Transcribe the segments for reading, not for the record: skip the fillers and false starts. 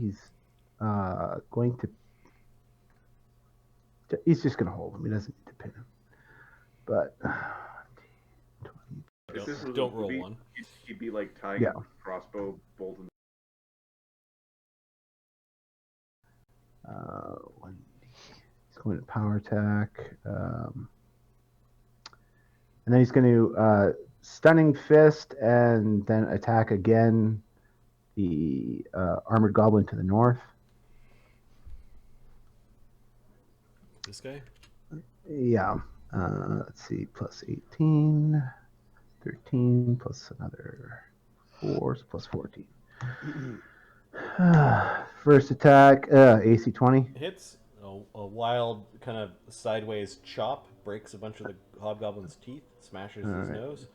he's going to. He's just going to hold him. He doesn't need to pin him. But If this was Don't a roll movie, one. he'd be like tying a crossbow bolt in. He's going to power attack. And then he's going to stunning fist and then attack again the armored goblin to the north. This guy? Yeah. Let's see. Plus 18. 13 plus another 4, so plus 14. First attack, AC 20. Hits. A wild kind of sideways chop breaks a bunch of the hobgoblin's teeth, smashes his nose.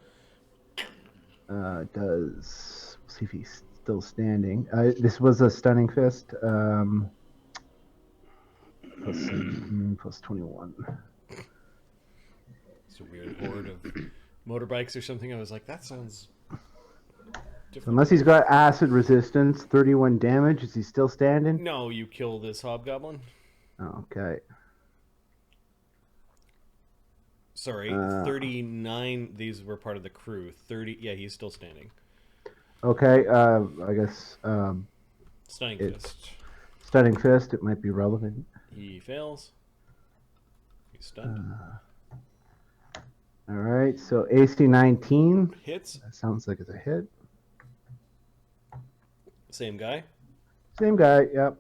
Does. See if he's still standing. This was a stunning fist. Plus 17, plus 21. It's a weird horde of motorbikes or something. I was like, that sounds different. Unless he's got acid resistance, 31 damage. Is he still standing? No, you kill this hobgoblin. Okay. Sorry, 39. These were part of the crew. 30. Yeah, he's still standing. Okay. I guess. Stunning fist. Stunning fist. It might be relevant. He fails. He's stunned. All right. So AC 19 hits. That sounds like it's a hit. Same guy. Same guy. Yep.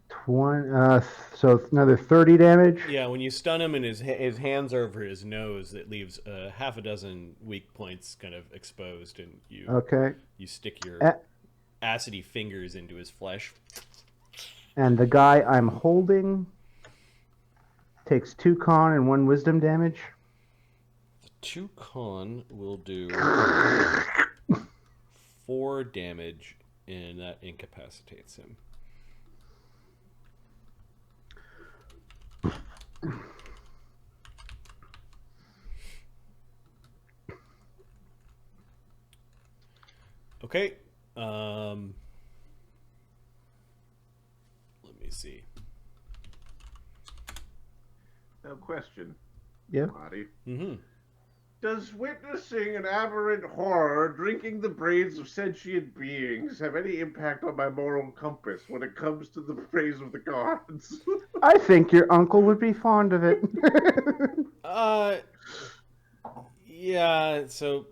20. So another 30 damage. Yeah, when you stun him and his hands are over his nose, it leaves half a dozen weak points kind of exposed, and you stick your acidy fingers into his flesh. And the guy I'm holding takes 2 con and 1 wisdom damage. The 2 con will do 4 damage, and that incapacitates him. Okay. Let me see. Now, question. Yeah. Marty. Mm-hmm. Does witnessing an aberrant horror drinking the brains of sentient beings have any impact on my moral compass when it comes to the praise of the gods? I think your uncle would be fond of it. Yeah, so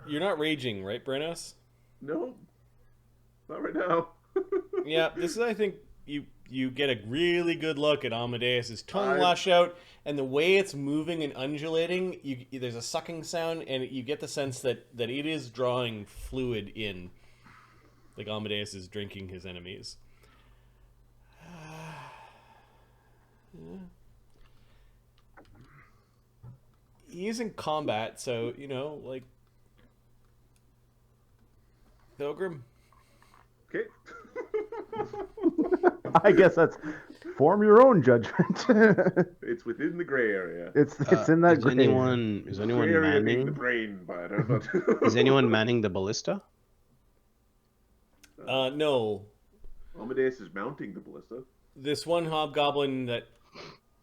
you're not raging, right, Brenos? No. Not right now. Yeah, this is, I think, you get a really good look at Amadeus's tongue lash out, and the way it's moving and undulating, there's a sucking sound, and you get the sense that it is drawing fluid in, like Amadeus is drinking his enemies. He's in combat, so, like, Pilgrim. Okay. I guess that's form your own judgment. It's within the gray area. It's in that is anyone manning the brain, but is anyone manning the ballista? No. Amadeus is mounting the ballista. This one hobgoblin that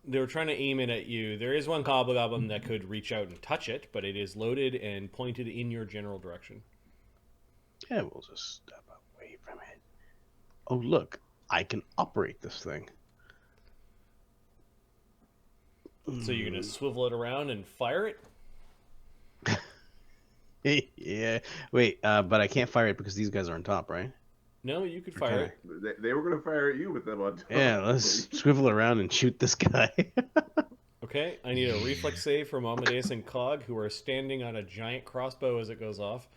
they were trying to aim it at you. There is one hobgoblin that could reach out and touch it, but it is loaded and pointed in your general direction. Yeah, we'll just step away from it. Oh, look, I can operate this thing. So you're going to swivel it around and fire it? Yeah. Wait, but I can't fire it because these guys are on top, right? No, you could fire it. They were going to fire at you with them on top. Yeah, let's swivel around and shoot this guy. Okay, I need a reflex save from Amadeus and Cog, who are standing on a giant crossbow as it goes off.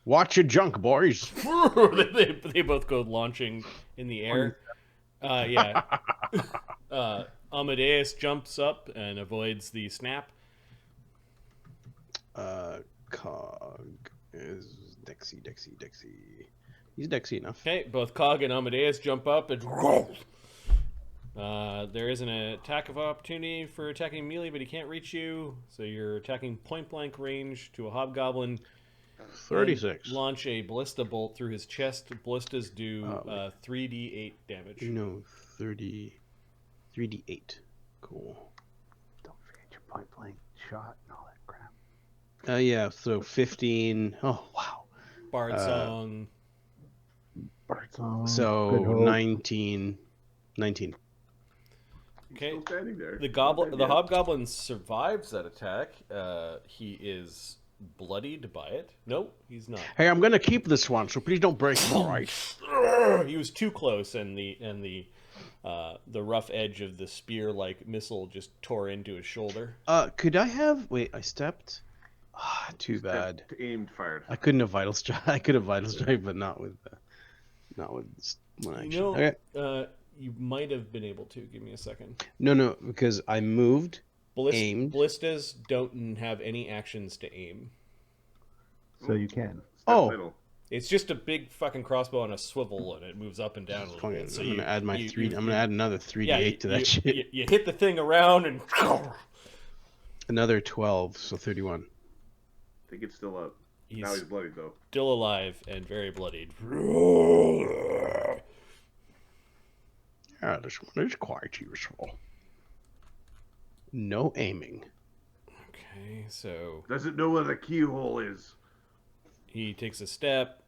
Watch your junk, boys. They both go launching in the air. Yeah. Amadeus jumps up and avoids the snap. Cog is Dexy. He's Dexy enough. Okay, both Cog and Amadeus jump up and there is an attack of opportunity for attacking melee, but he can't reach you, so you're attacking point blank range to a hobgoblin. 36. And launch a ballista bolt through his chest. Ballistas do 3d8 damage. No, 3d8. Cool. Don't forget your point blank shot and all that crap. Yeah, so 15. Oh, wow. Bard song. So Good hope. 19. Okay. Still standing there. The hobgoblin survives that attack. He is bloodied by it. Nope, he's not. Hey, I'm gonna keep this one, so please don't break it. All right. He was too close, and the rough edge of the spear-like missile just tore into his shoulder. Could I have? Wait, I stepped. Ah, too bad. Aimed, fired. I couldn't have vital strike. I could have vital strike, but not with one action. You know, Okay. you might have been able to. Give me a second. No, because I moved. Aimed. Ballistas don't have any actions to aim. So you can. Middle. It's just a big fucking crossbow on a swivel, and it moves up and down a little bit. So I'm gonna add my three. I'm gonna add another 3d8 yeah, to that shit. You hit the thing around and Another 12, so 31. I think it's still up. Now he's bloody though. still alive and very bloodied. Yeah, there's quite useful. No aiming. Okay, so Doesn't know where the keyhole is. he takes a step.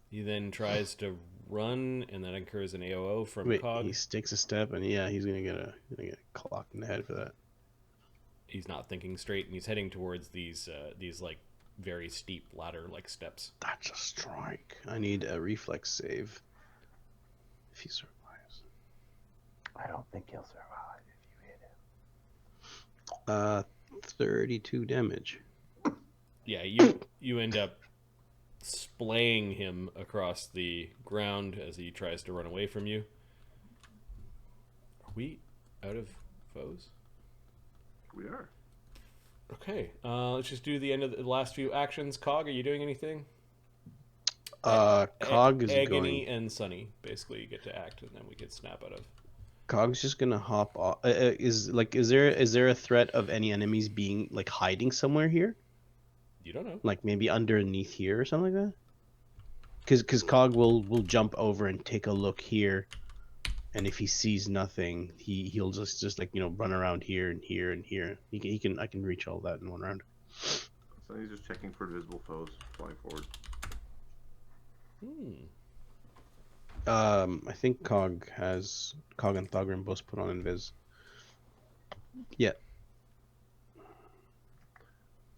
He then tries to run, and that incurs an AOO from Wait, Cog. he takes a step, and yeah, he's gonna get clocked in the head for that. He's not thinking straight, and he's heading towards these like very steep ladder-like steps. That's a strike. I need a reflex save. If he survives. I don't think he'll survive if you hit him. 32 damage. Yeah, you end up splaying him across the ground as he tries to run away from you. Are we out of foes? We are. Okay, let's just do the end of the last few actions. Cog, are you doing anything? Cog is Agony going. and Sunny, basically, you get to act, and then we get snap out of. Cog's just gonna hop off. Is there a threat of any enemies being like hiding somewhere here? You don't know. Like maybe underneath here or something like that? Because Cog will jump over and take a look here, and if he sees nothing, he'll just like run around here and here and here. I can reach all that in one round. So he's just checking for invisible foes flying forward. I think Cog and Thogrim both put on invis. Yeah.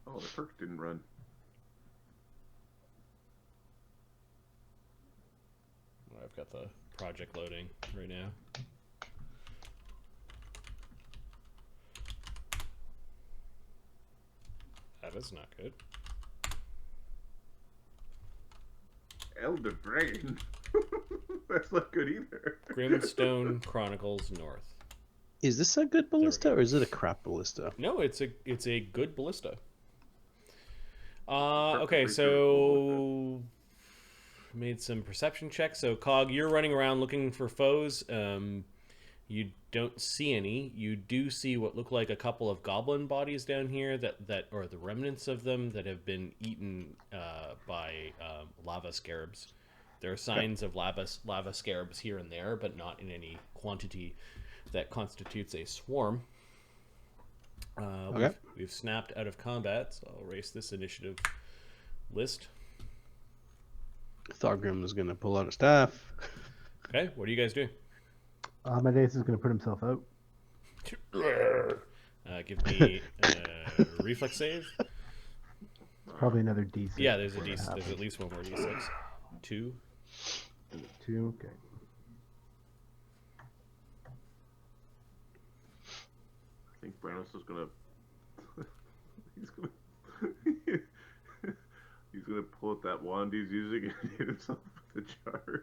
Oh, the perk didn't run. I've got the project loading right now. That is not good. Elder Brain. That's not good either. Grimstone Chronicles North. Is this a good ballista or is it a crap ballista? No, it's a good ballista. Okay, Pretty so made some perception checks. So Cog, you're running around looking for foes. You don't see any. You do see what look like a couple of goblin bodies down here that or the remnants of them that have been eaten by lava scarabs. There are signs of lava scarabs here and there, but not in any quantity that constitutes a swarm. Okay. We've snapped out of combat, so I'll erase this initiative list. Thogrim is gonna pull out a staff. Okay, what are you guys doing? Amadeus is going to put himself out. Give me a reflex save. Probably another D6. Yeah, there's a before D. that There's happens. at least one more D6. 2. 2, okay. I think Branos is gonna. he's gonna pull out that wand he's using and hit himself with the charge.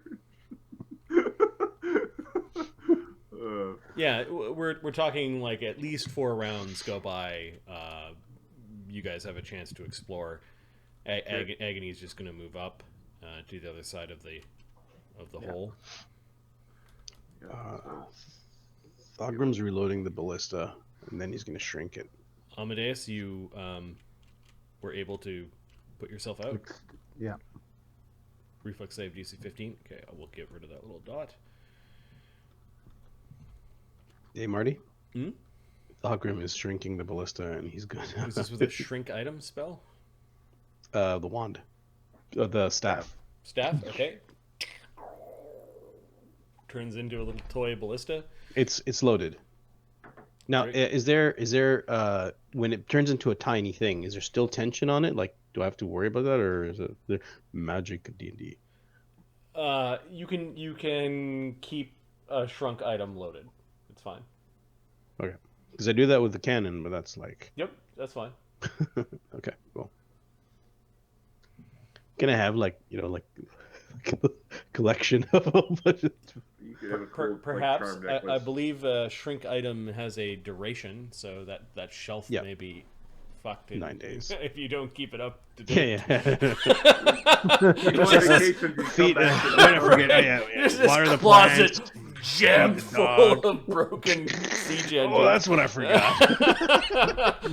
Yeah, we're talking like at least 4 rounds go by. You guys have a chance to explore. Agony is just going to move up to the other side of the hole. Thogrim's reloading the ballista, and then he's gonna shrink it. Amadeus, you were able to Put yourself out. Yeah. Reflex save DC 15. Okay, I will get rid of that little dot. Hey, Marty. Hmm? Thogrim is shrinking the ballista, and he's good. Is this with a shrink item spell? The wand. The staff. Staff? Okay. Turns into a little toy ballista. It's loaded. Now, Great. is there when it turns into a tiny thing, is there still tension on it? Like, do I have to worry about that, or is it the magic of D&D? You can keep a shrunk item loaded. It's fine. Okay, because I do that with the cannon, but that's like Yep, that's fine. okay, cool. Can I have like collection of a whole bunch of... You could have a cool, Perhaps charm I necklace. believe shrink item has a duration, so that shelf may be fucked in 9 days if you don't keep it up to date. Yeah. You go on Just vacation, you come feet. back and- I forget. There's Water this the closet plants. jammed full of broken siege engines. Oh, that's what I forgot.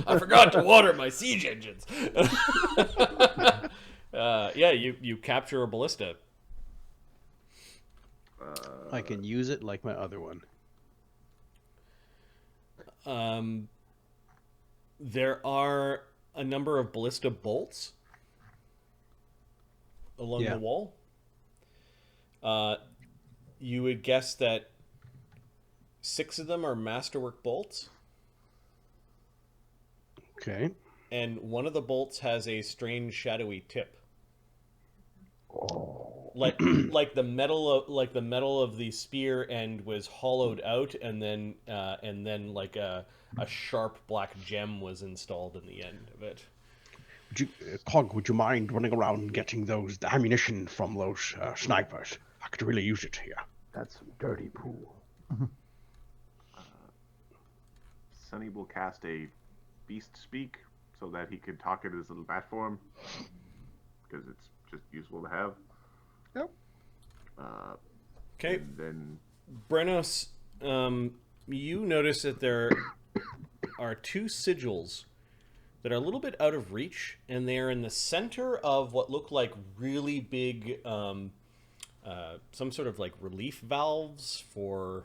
I forgot to water my siege engines. Yeah, you capture a ballista. I can use it like my other one. There are a number of ballista bolts along the wall. You would guess that 6 of them are masterwork bolts, Okay. and one of the bolts has a strange shadowy tip. Like the metal of the spear end was hollowed out, and then like a sharp black gem was installed in the end of it. Cog, would you mind running around and getting those ammunition from those snipers? I could really use it here. That's some dirty pool. Sonny will cast a beast speak so that he can talk in his little bat form, because it's just useful to have. Yep. Okay, Then Brenos, you notice that there are 2 sigils that are a little bit out of reach, and they're in the center of what look like really big, some sort of like relief valves for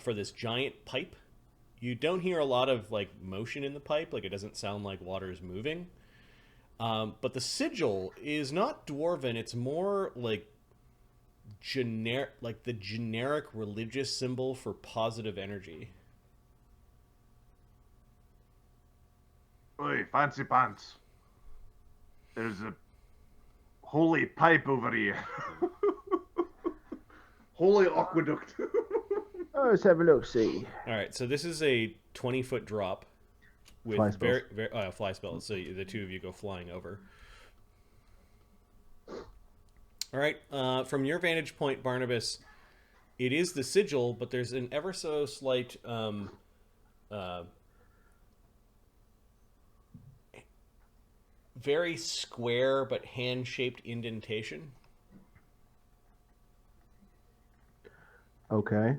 this giant pipe. You don't hear a lot of like motion in the pipe, like it doesn't sound like water is moving. But the sigil is not dwarven; it's more like the generic religious symbol for positive energy. Oi, fancy pants. There's a holy pipe over here. Holy aqueduct. Oh, let's have a look. See. All right, so this is a 20-foot drop with Fly spells. very fly spells. So the 2 of you go flying over. All right, from your vantage point, Barnabas, it is the sigil, but there's an ever so slight very square but hand-shaped indentation. Okay.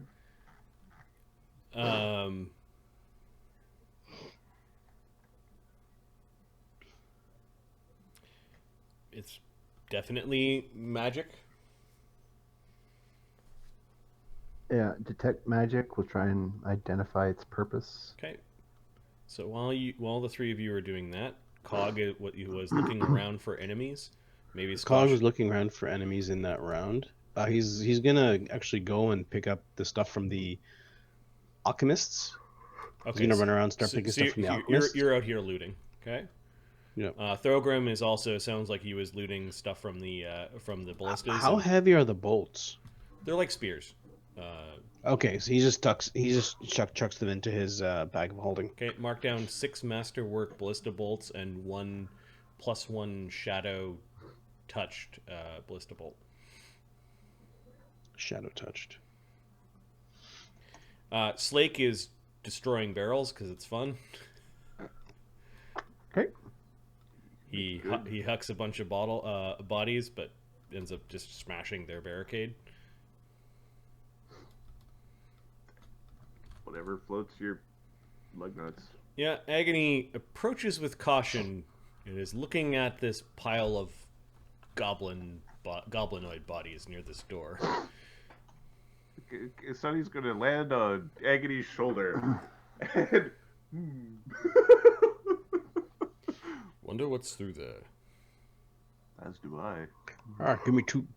It's definitely magic. Yeah. Detect magic. We'll try and identify its purpose. Okay. So while the 3 of you are doing that, Cog was looking around for enemies. Maybe Cog was looking around for enemies in that round. He's gonna actually go and pick up the stuff from the alchemists. Okay, He's gonna run around and start picking stuff from the alchemists. You're out here looting. Okay. Yeah. Thorogrim is also sounds like he was looting stuff from the ballistas. How heavy are the bolts? They're like spears. Okay, so he just chucks them into his bag of holding. Okay, mark down 6 masterwork ballista bolts and 1 +1 shadow touched ballista bolt. Shadow touched. Slake is destroying barrels because it's fun. Okay. He hucks a bunch of bodies, but ends up just smashing their barricade. Whatever floats your lug nuts. Yeah, Agony approaches with caution It is looking at this pile of goblinoid bodies near this door. Sonny's gonna land on Agony's shoulder. And... Wonder what's through there. As do I.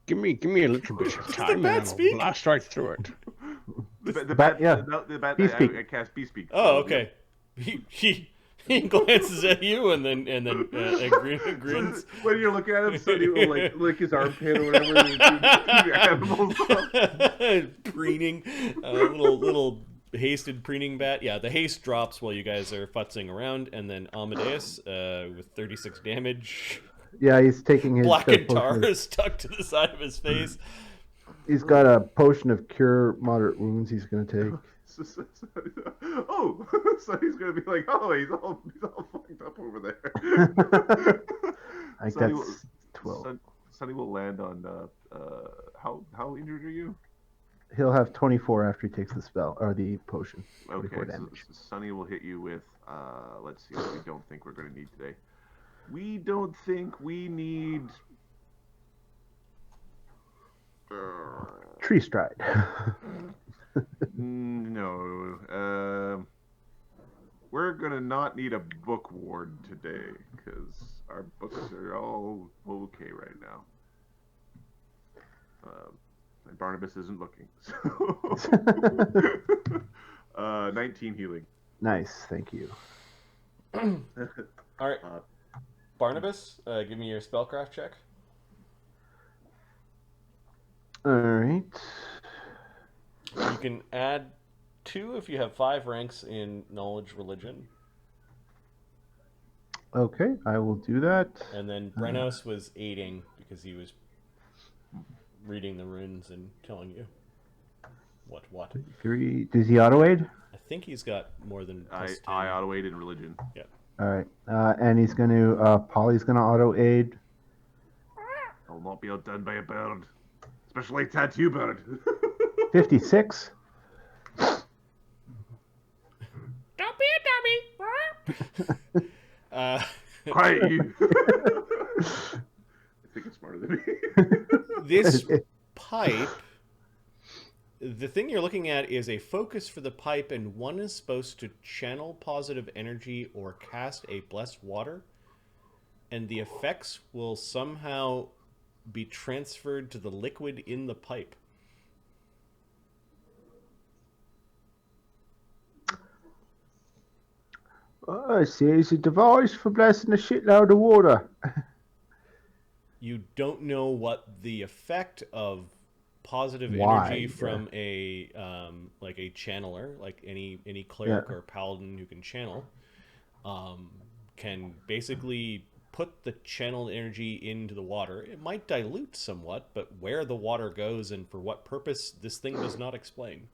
Give me a little bit of time, and I'll blast right through it. The bat, yeah. The bat. Bespeak. I cast Bespeak. Oh, okay. He glances at you and then grins. When you're looking at him, Sonny will like lick his armpit or whatever. And animals. Preening, little hasted preening bat. Yeah, the haste drops while you guys are futzing around, and then Amadeus with 36 damage. Yeah, he's taking his Blackened potion tar of- is stuck to the side of his face. He's got a potion of cure moderate wounds he's going to take. Oh, so he's gonna be like, oh, he's all fucked up over there. I think Sonny that's 12. Sonny will land on. How injured are you? He'll have 24 after he takes the spell or the potion. Okay, 24 damage. so Sonny will hit you with. Let's see what we don't think we're gonna need today. We don't think we need. Tree stride. No. We're gonna not need a book ward today because our books are all okay right now. And Barnabas isn't looking. So 19 healing. Nice, thank you. All right, Barnabas, give me your spellcraft check. All right. You can add 2 if you have 5 ranks in knowledge religion. Okay, I will do that. And then Brenos was aiding because he was reading the runes and telling you what. 3. Does he auto aid? I think he's got more than plus 10. I auto aid in religion. Yeah. All right. And he's going to, Polly's going to auto aid. I'll not be outdone by a bird. Especially a tattoo bird. 56. Don't be a dummy. Quiet you. I think it's smarter than me. This pipe, the thing you're looking at is a focus for the pipe, and one is supposed to channel positive energy or cast a blessed water, and the effects will somehow be transferred to the liquid in the pipe. Oh, I see. It's a device for blessing a shitload of water. You don't know what the effect of positive Why, energy yeah. from a like a channeler, like any cleric or paladin who can channel, can basically put the channeled energy into the water. It might dilute somewhat, but where the water goes and for what purpose, this thing does not explain.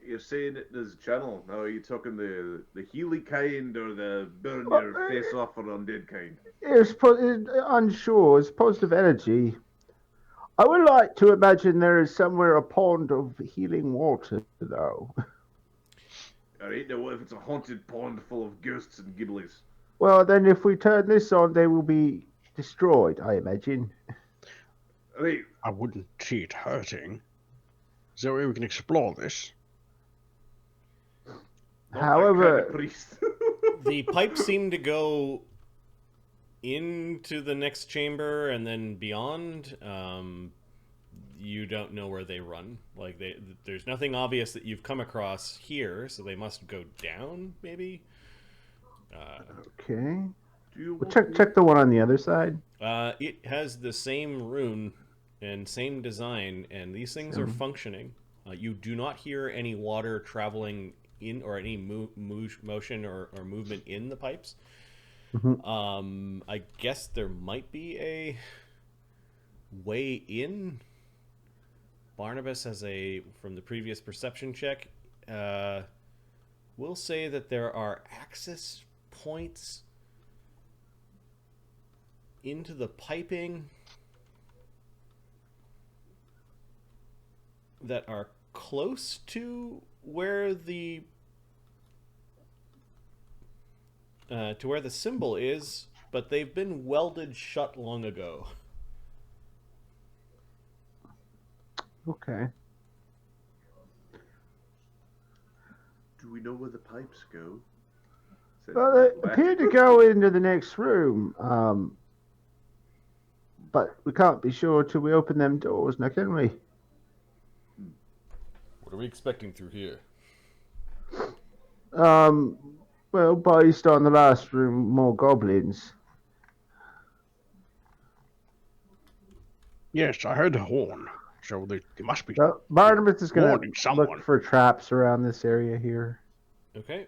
You're saying it as channel. Now are you talking the healy kind or the burn your face off or undead kind? It's unsure. It's positive energy. I would like to imagine there is somewhere a pond of healing water, though. Alright, now what if it's a haunted pond full of ghosts and gibblies? Well, then if we turn this on, they will be destroyed, I imagine. Alright, I wouldn't see it hurting. Is there a way we can explore this? However, kind of priest. The pipes seem to go into the next chamber and then beyond. You don't know where they run. Like there's nothing obvious that you've come across here, so they must go down, maybe. okay. Do you Well, want check the one on the other side. It has the same rune and same design, and these things are functioning. You do not hear any water traveling in or any motion or movement in the pipes. Mhm. I guess there might be a way in. Barnabas has from the previous perception check, we'll say that there are access points into the piping that are close to where the symbol is, but they've been welded shut long ago. Okay. Do we know where the pipes go? Said Well, they Black. appear to go into the next room, but we can't be sure till we open them doors, now can we? What are we expecting through here? Well, based on the last room, more goblins. Yes, I heard the horn. So they must be. So Barnabas is going Warning to someone. look for traps around this area here. Okay.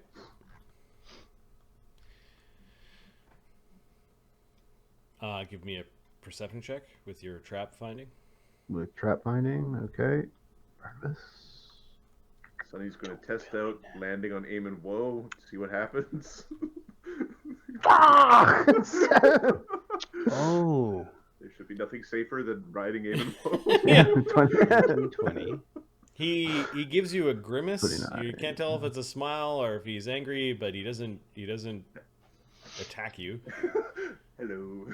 Give me a perception check with your trap finding. With trap finding, okay. Barnabas. Sonny's going to test out landing on aim and woe, see what happens. Oh. There should be nothing safer than riding aim and woe. Yeah. 20. He gives you a grimace. 29. You can't tell if it's a smile or if he's angry, but he doesn't attack you. Hello.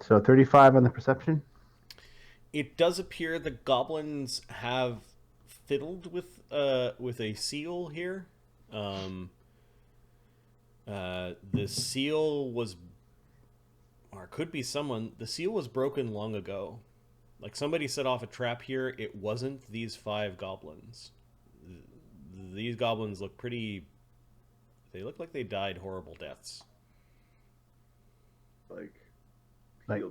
So 35 on the perception. It does appear the goblins have fiddled with a seal here. The seal was, or it could be someone. The seal was broken long ago. Like somebody set off a trap here. It wasn't these 5 goblins. These goblins look pretty. They look like they died horrible deaths. Like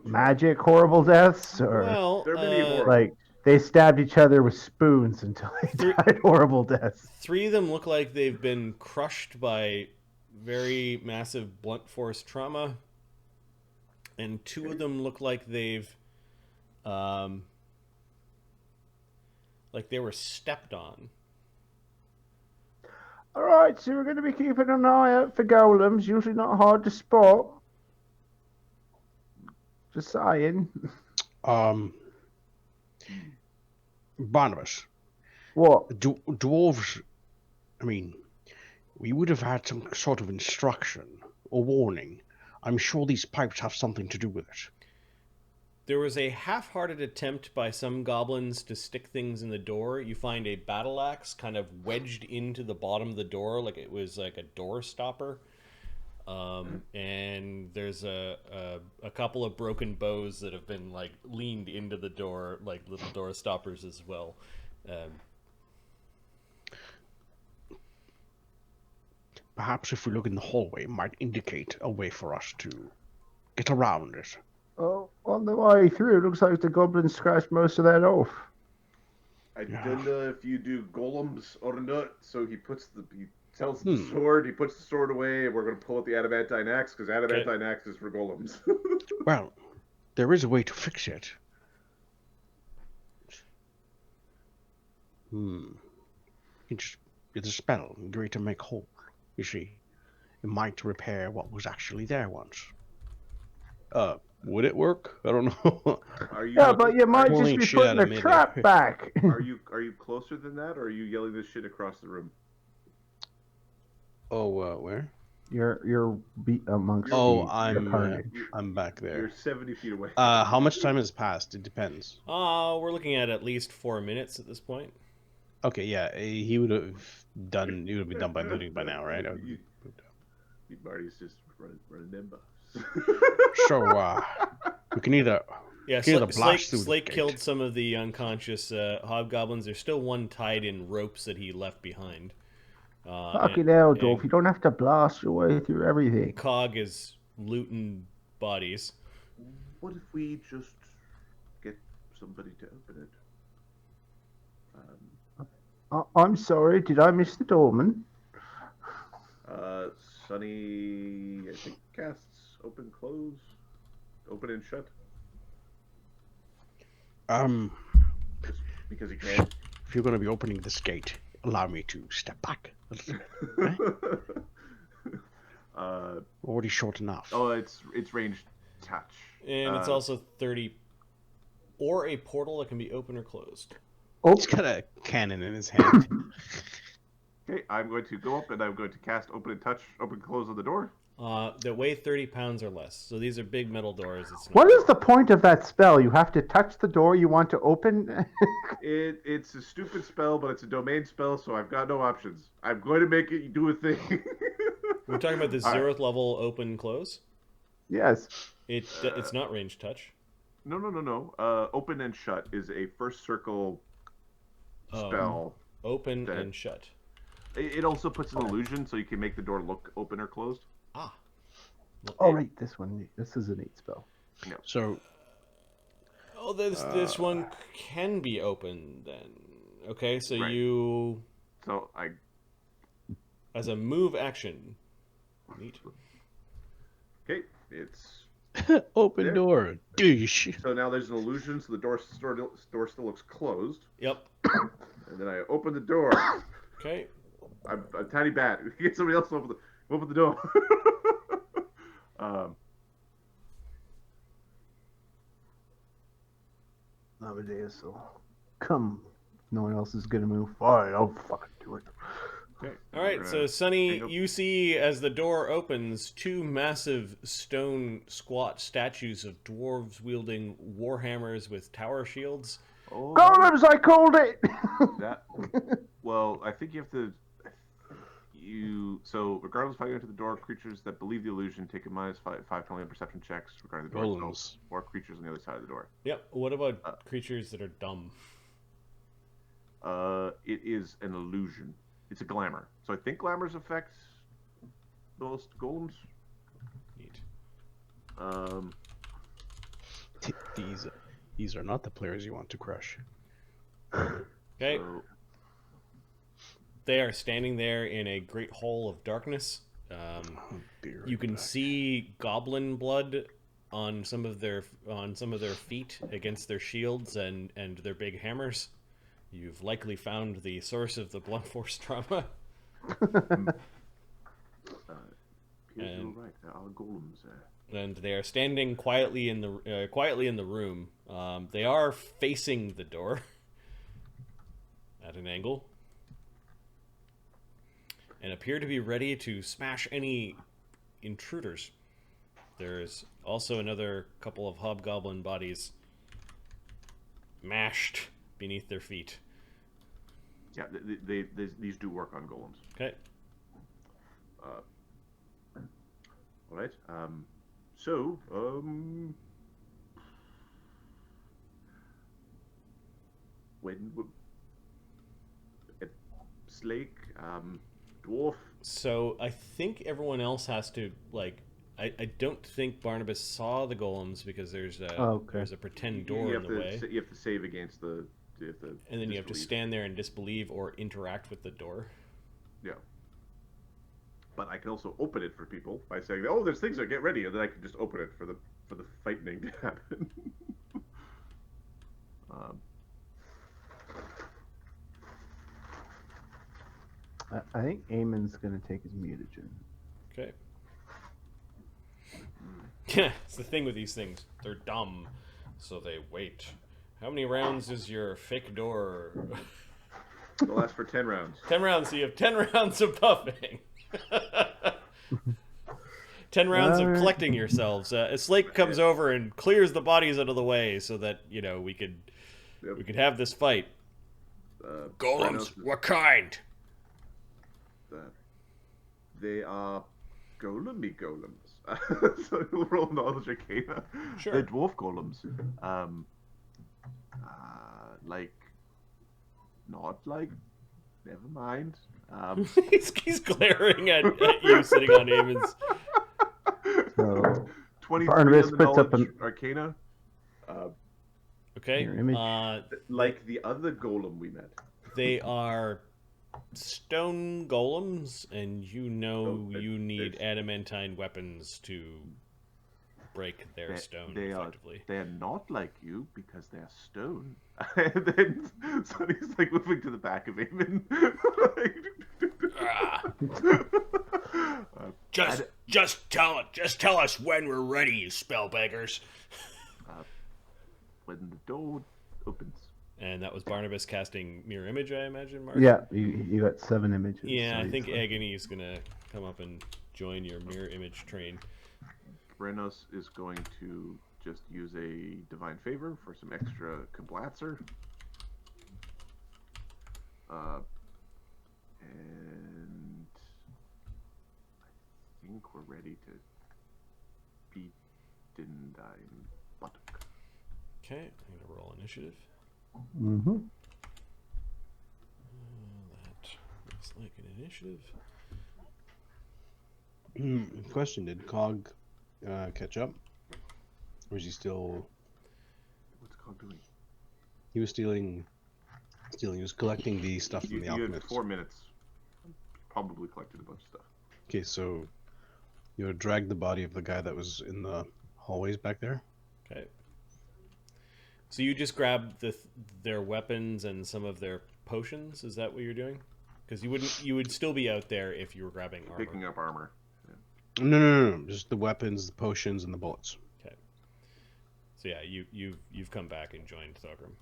Magic horrible deaths, or Well, There are many horrible. like they stabbed each other with spoons until they died horrible deaths. 3 of them look like they've been crushed by very massive blunt force trauma, and 2 of them look like they've like they were stepped on. All right, so we're going to be keeping an eye out for golems. Usually not hard to spot. Just saying. Barnabas. What? Dwarves. I mean, we would have had some sort of instruction or warning. I'm sure these pipes have something to do with it. There was a half-hearted attempt by some goblins to stick things in the door. You find a battle axe kind of wedged into the bottom of the door, like it was like a door stopper. And there's a couple of broken bows that have been like leaned into the door, like little door stoppers as well. Perhaps if we look in the hallway, it might indicate a way for us to get around it. Oh, on the way through, it looks like the goblins scratched most of that off. I don't know if you do golems or not. So he tells the sword, he puts the sword away, and we're going to pull out the adamantine axe, because adamantine axe is for golems. Well, there is a way to fix it. It's a spell, great to make whole. You see, it might repair what was actually there once. Would it work? I don't know. Yeah, but you might pulling just be shit out putting of a me trap there. back. Are you closer than that, or are you yelling this shit across the room? Oh, where? You're amongst. Oh, the carnage. I'm back You're there. 70 feet away. How much time has passed? It depends. We're looking at least 4 minutes at this point. Okay, yeah, he would have done. He would have been done by looting by now, right? Marty's just running them buffs. So, we can either. Yeah, Hear the blast through the Slate gate. killed some of the unconscious hobgoblins. There's still one tied in ropes that he left behind. Fucking hell, Dolph. You don't have to blast your way through everything. Cog is looting bodies. What if we just get somebody to open it? I'm sorry, did I miss the doorman? Sunny, I think, casts open, close, open and shut. Just because he can. If you're going to be opening this gate, allow me to step back. Right? Already short enough. Oh, it's ranged touch. And it's also 30... Or a portal that can be open or closed. Oh, He's got a cannon in his hand. Okay, I'm going to go up and I'm going to cast open close on the door. That weigh 30 pounds or less. So these are big metal doors. It's not... What is the point of that spell? You have to touch the door you want to open? It's a stupid spell, but it's a domain spell, so I've got no options. I'm going to make it do a thing. We're talking about the 0th level open close? Yes. It's not range touch. No. Open and shut is a first circle spell. Open and shut. It also puts an illusion, so you can make the door look open or closed. Ah. Well, Oh, right, this one. This is a neat spell. No. So, oh, this one can be open then. Okay, so Right. you, So as a move action. Neat. okay, it's open There. door. Douche. so now there's an illusion, so the door still looks closed, Yep. and then I open the door. Okay. I'm a tiny bat. Get somebody else to open the door. Nowadays, so come. No one else is gonna move. Fine, I'll fucking do it. Okay. All right, so Sonny, you see as the door opens, 2 massive stone squat statues of dwarves wielding warhammers with tower shields. Oh, Golems, I called it! that. Well, I think you have to. So regardless of how you enter the door, creatures that believe the illusion take a -5 to only on perception checks regarding the door Golems. itself, or creatures on the other side of the door. Yep. What about creatures that are dumb? It is an illusion. It's a glamour. So I think glamours affect most golems. Neat. These are not the players you want to crush. Okay. So, They are standing there in a great hole of darkness. You can see goblin blood on some of their feet against their shields and their big hammers. You've likely found the source of the blunt force trauma. you're right. There are golems there. And they are standing quietly in the room. They are facing the door at an angle, and appear to be ready to smash any intruders. There's also another couple of hobgoblin bodies mashed beneath their feet. Yeah, these do work on golems. Okay. All right. So, when Slake, dwarf. So I think everyone else has to I don't think Barnabas saw the golems because there's a pretend door in the way. You have to save against the. And then you have to stand there and disbelieve or interact with the door. Yeah. But I can also open it for people by saying, "Oh, there's things there. Get ready," and then I can just open it for the fighting to happen. I think Eamon's gonna take his mutagen. Okay. Yeah, it's the thing with these things. They're dumb, so they wait. How many rounds is your fake door? It'll last for 10 rounds. 10 rounds, so you have 10 rounds of buffing. 10 rounds of collecting yourselves. Slake comes over and clears the bodies out of the way so that, we could have this fight. Golems, what kind? They are golemy golems. So we'll roll knowledge arcana. Sure. They're dwarf golems. Never mind. He's glaring at you sitting on Eamon's. So 23 Barnabas on the puts up knowledge arcana. Okay. Your image. Like the other golem we met. They are stone golems, and you need adamantine weapons to break their stone effectively. They are not like you because they are stone. And then Sonny's like moving to the back of him and Just tell us when we're ready, you spellbeggars. when the door opens. And that was Barnabas casting Mirror Image, I imagine, Mark? Yeah, you got 7 images. Yeah, so I think he's like- Agony is going to come up and join your Mirror Image train. Brenos is going to just use a Divine Favor for some extra Kablatzer. And I think we're ready to beat Dindine Buttock. Okay, I'm going to roll initiative. Mhm. That looks like an initiative. Question: did Cog catch up, or is he still? What's it called doing? He was stealing. He was collecting the stuff from You the had alchemist. 4 minutes. Probably collected a bunch of stuff. Okay, so you dragged the body of the guy that was in the hallways back there. Okay. So you just grab their weapons and some of their potions? Is that what you're doing? Because you would still be out there if you were grabbing armor. Picking up armor. No. Just the weapons, the potions, and the bullets. Okay. So yeah, you've come back and joined Thogrim.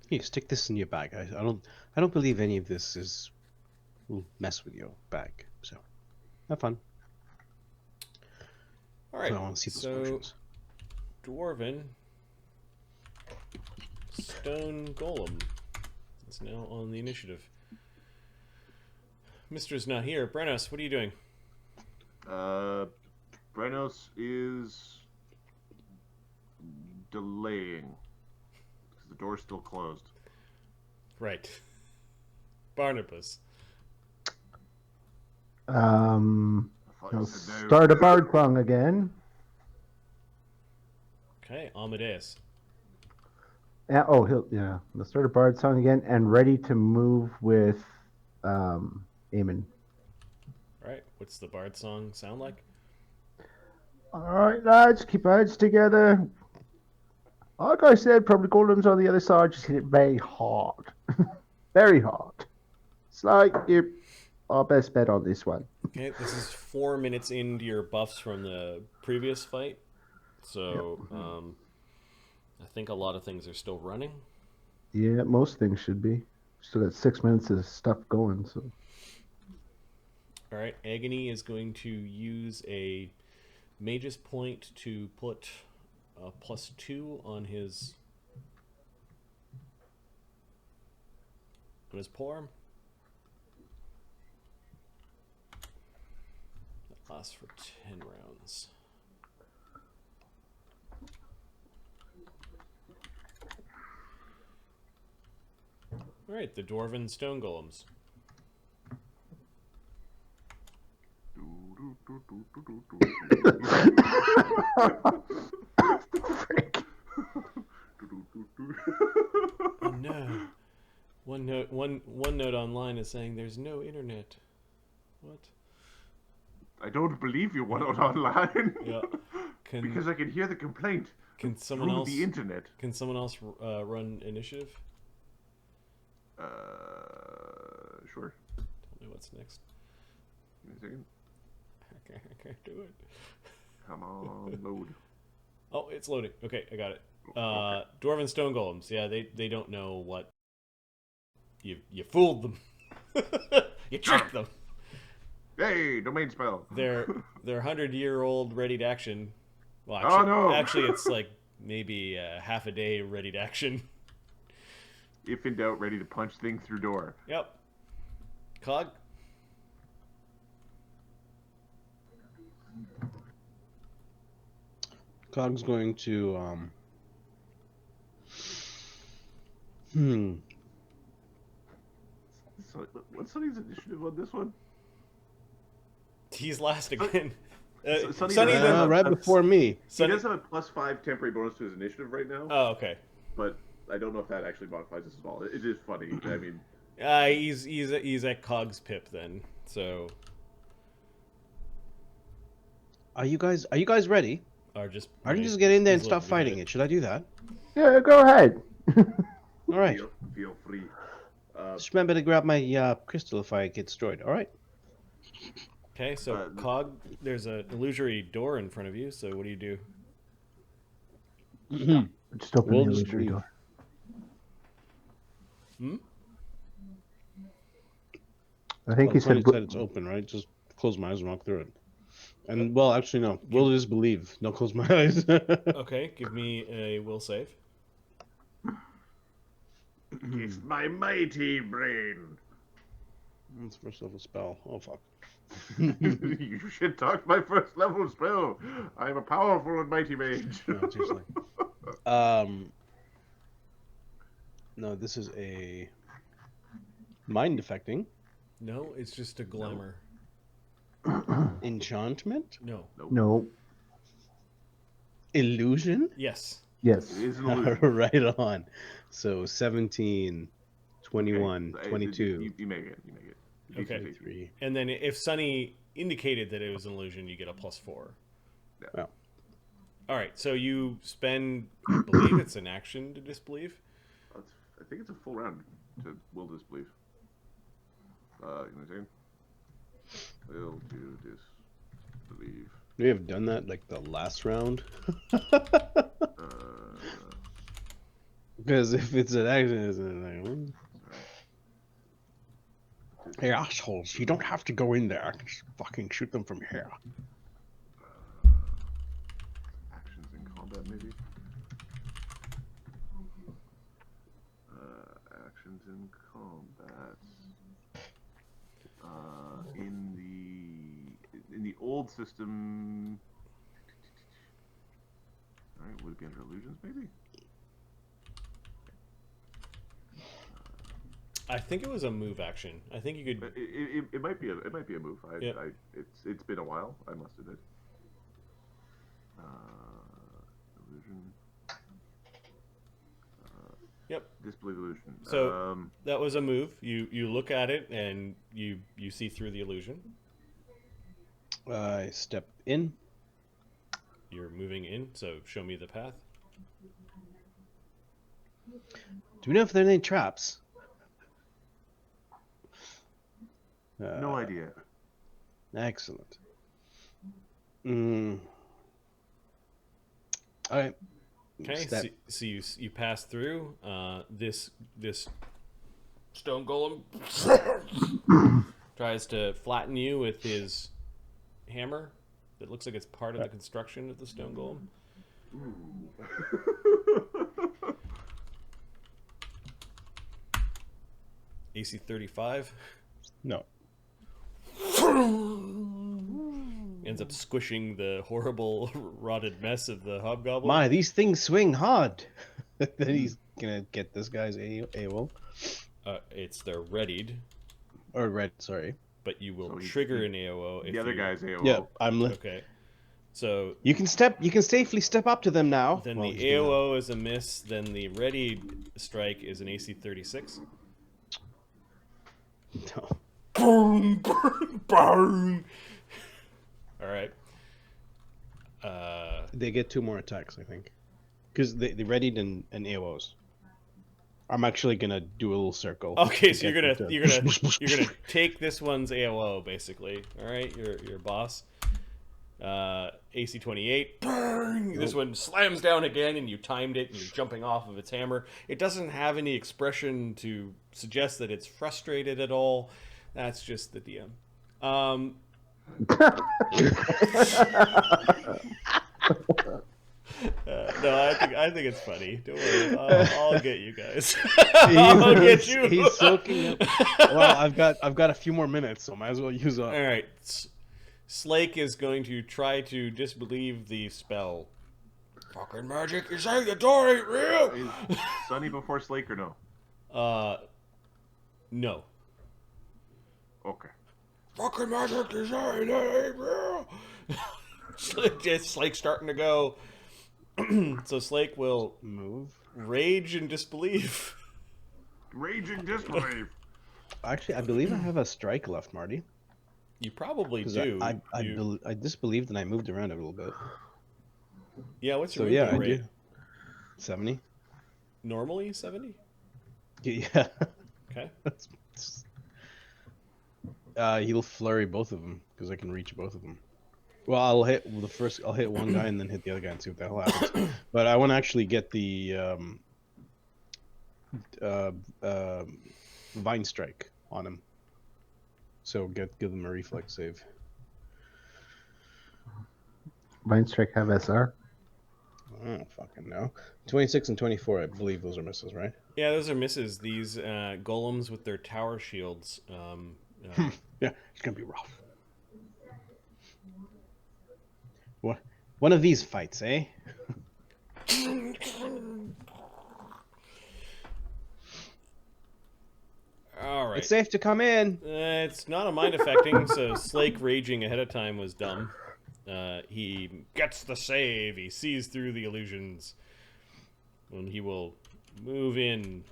Here, stick this in your bag. I don't believe any of this will mess with your bag. So have fun. All right. So I want to see those so potions. Dwarven Stone Golem is now on the initiative. Mister's not here. Brenos, what are you doing? Brenos is delaying because the door's still closed. Right. Barnabas. I thought you I'll said no. start a bard song again. Okay, Amadeus. He'll start a bard song again and ready to move with Eamon. All right, what's the bard song sound like? All right, lads, keep your heads together. Like I said, probably golems on the other side. Just hit it very hard, very hard. It's like you're our best bet on this one. Okay, this is 4 minutes into your buffs from the previous fight, so I think a lot of things are still running. Yeah, most things should be. Still got 6 minutes of stuff going. So All right, Agony is going to use a Mage's Point to put a +2 on his polearm. That lasts for 10 rounds. All right, the Dwarven Stone Golems. Oh no! One note online is saying there's no internet. What? I don't believe you went out online. Yeah. Because I can hear the complaint Can someone through else? the internet. Can someone else run initiative? Sure. Tell me what's next. Give me a second. I can't do it. Come on, load. Oh, it's loading. Okay, I got it. Okay. Dwarven Stone Golems. Yeah, they don't know what you fooled them. You tricked them. Hey, domain spell. They're 100-year-old ready to action. Well, Oh, actually, no. actually it's like maybe half a day ready to action. If in doubt, ready to punch thing through door. Yep. Cog. Cog's going to So, what's Sonny's initiative on this one? He's last again. Sonny Sonny doesn't the- have right before me. Sonny- He does have a +5 temporary bonus to his initiative right now, Oh, okay. but I don't know if that actually modifies this at all. It is funny. I mean, He's at Cog's pip then. So Are you guys ready? are just. I can just get in there and he's stop looking fighting at it. Should I do that? yeah, go ahead. All right. feel free. Just remember to grab my crystal if I get destroyed. All right. Okay, so Cog, there's an illusory door in front of you. So what do you do? Just open We'll the just illusory leave. door. I think Well, he it's fine, said. he said it's open, right? Just close my eyes and walk through it. And well, actually, no. We'll just believe. No, close my eyes. Okay, give me a will save. It's my mighty brain. It's first level spell. Oh fuck. You should talk my first level spell. I am a powerful and mighty mage. No, seriously. No, this is a mind affecting No, it's just a glamour. enchantment, No. No. illusion. Yes. Yes. It is an illusion. Right on. So 17, 21, Okay. 22, You make it. You make it. Okay. 23. And then if Sunny indicated that it was an illusion, you get a +4. Yeah. Oh. All right, so you spend, I believe it's an action to disbelieve. I think it's a full round to will disbelieve. You know what I'm saying? Will to disbelieve. We have done that like the last round. Because if it's an accident, it's like, hey assholes, you don't have to go in there. I can just fucking shoot them from here. Actions in combat, maybe. Actions in combat. In the old system. All right, would it be under illusions, maybe? I think it was a move action. I think you could. It might be a move. Yep. It's been a while. I must admit. Illusion. Yep. Disbelieve illusion. So that was a move. You look at it and you see through the illusion. I step in. You're moving in, so show me the path. Do we know if there are any traps? no idea. Excellent. All right. Okay, so you pass through. This stone golem tries to flatten you with his hammer. It looks like it's part of the construction of the stone golem. AC 35. No. Ends up squishing the horrible rotted mess of the hobgoblin. My, these things swing hard. Then he's gonna get this guy's AO. They're readied, Or red, sorry. but you will So trigger an AOO if The other you... guy's AOO. Yeah, I'm. Okay. So You can safely step up to them now. then Well, the he's doing AOO is a miss. Then the ready strike is an AC 36. that. No. Boom, boom, boom. All right. They get 2 more attacks, I think, because they readied and AOs. I'm actually gonna do a little circle. Okay, to so you're get gonna them to- you're gonna take this one's AOO basically. All right, your boss. AC 28. Bang! This one slams down again, and you timed it, and you're jumping off of its hammer. It doesn't have any expression to suggest that it's frustrated at all. That's just the DM. No, I think it's funny. Don't worry, I'll get you guys. I'll get you. He's soaking up. Well, I've got a few more minutes, so might as well use up. All right, Slake is going to try to disbelieve the spell. Fucking magic! You're saying the door ain't real. Is Sunny before Slake or no? No. Okay. Fucking magic! You're saying that ain't real. Slake's starting to go. So Slake will Move. rage and disbelieve. Raging disbelief. Actually, I believe I have a strike left, Marty. You probably 'Cause do. I disbelieved and I moved around a little bit. Yeah, what's your So yeah, I movement rate? do. 70. Normally 70. Yeah. Okay. He'll flurry both of them because I can reach both of them. Well, I'll hit one guy and then hit the other guy and see what the hell happens. But I want to actually get the Vine Strike on him. So give them a reflex save. Vine Strike have SR. I don't fucking know. 26 and 24, I believe those are misses, right? Yeah, those are misses. These golems with their tower shields. Yeah, it's gonna be rough. What? One of these fights, eh? All right. It's safe to come in. It's not a mind affecting, so Slake raging ahead of time was dumb. He gets the save. He sees through the illusions, and he will move in.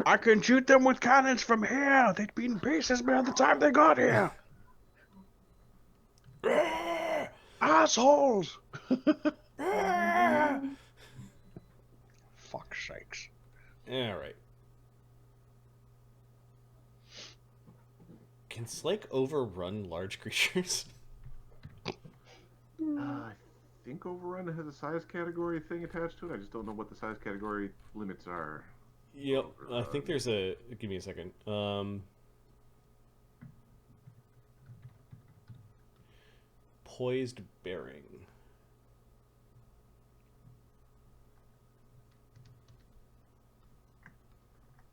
I can shoot them with cannons from here. They'd be in pieces by the time they got here. Assholes! Fuck's sakes. All right. Can Slake overrun large creatures? I think Overrun has a size category thing attached to it. I just don't know what the size category limits are. Yep. I think there's a... Give me a second. Poised bearing.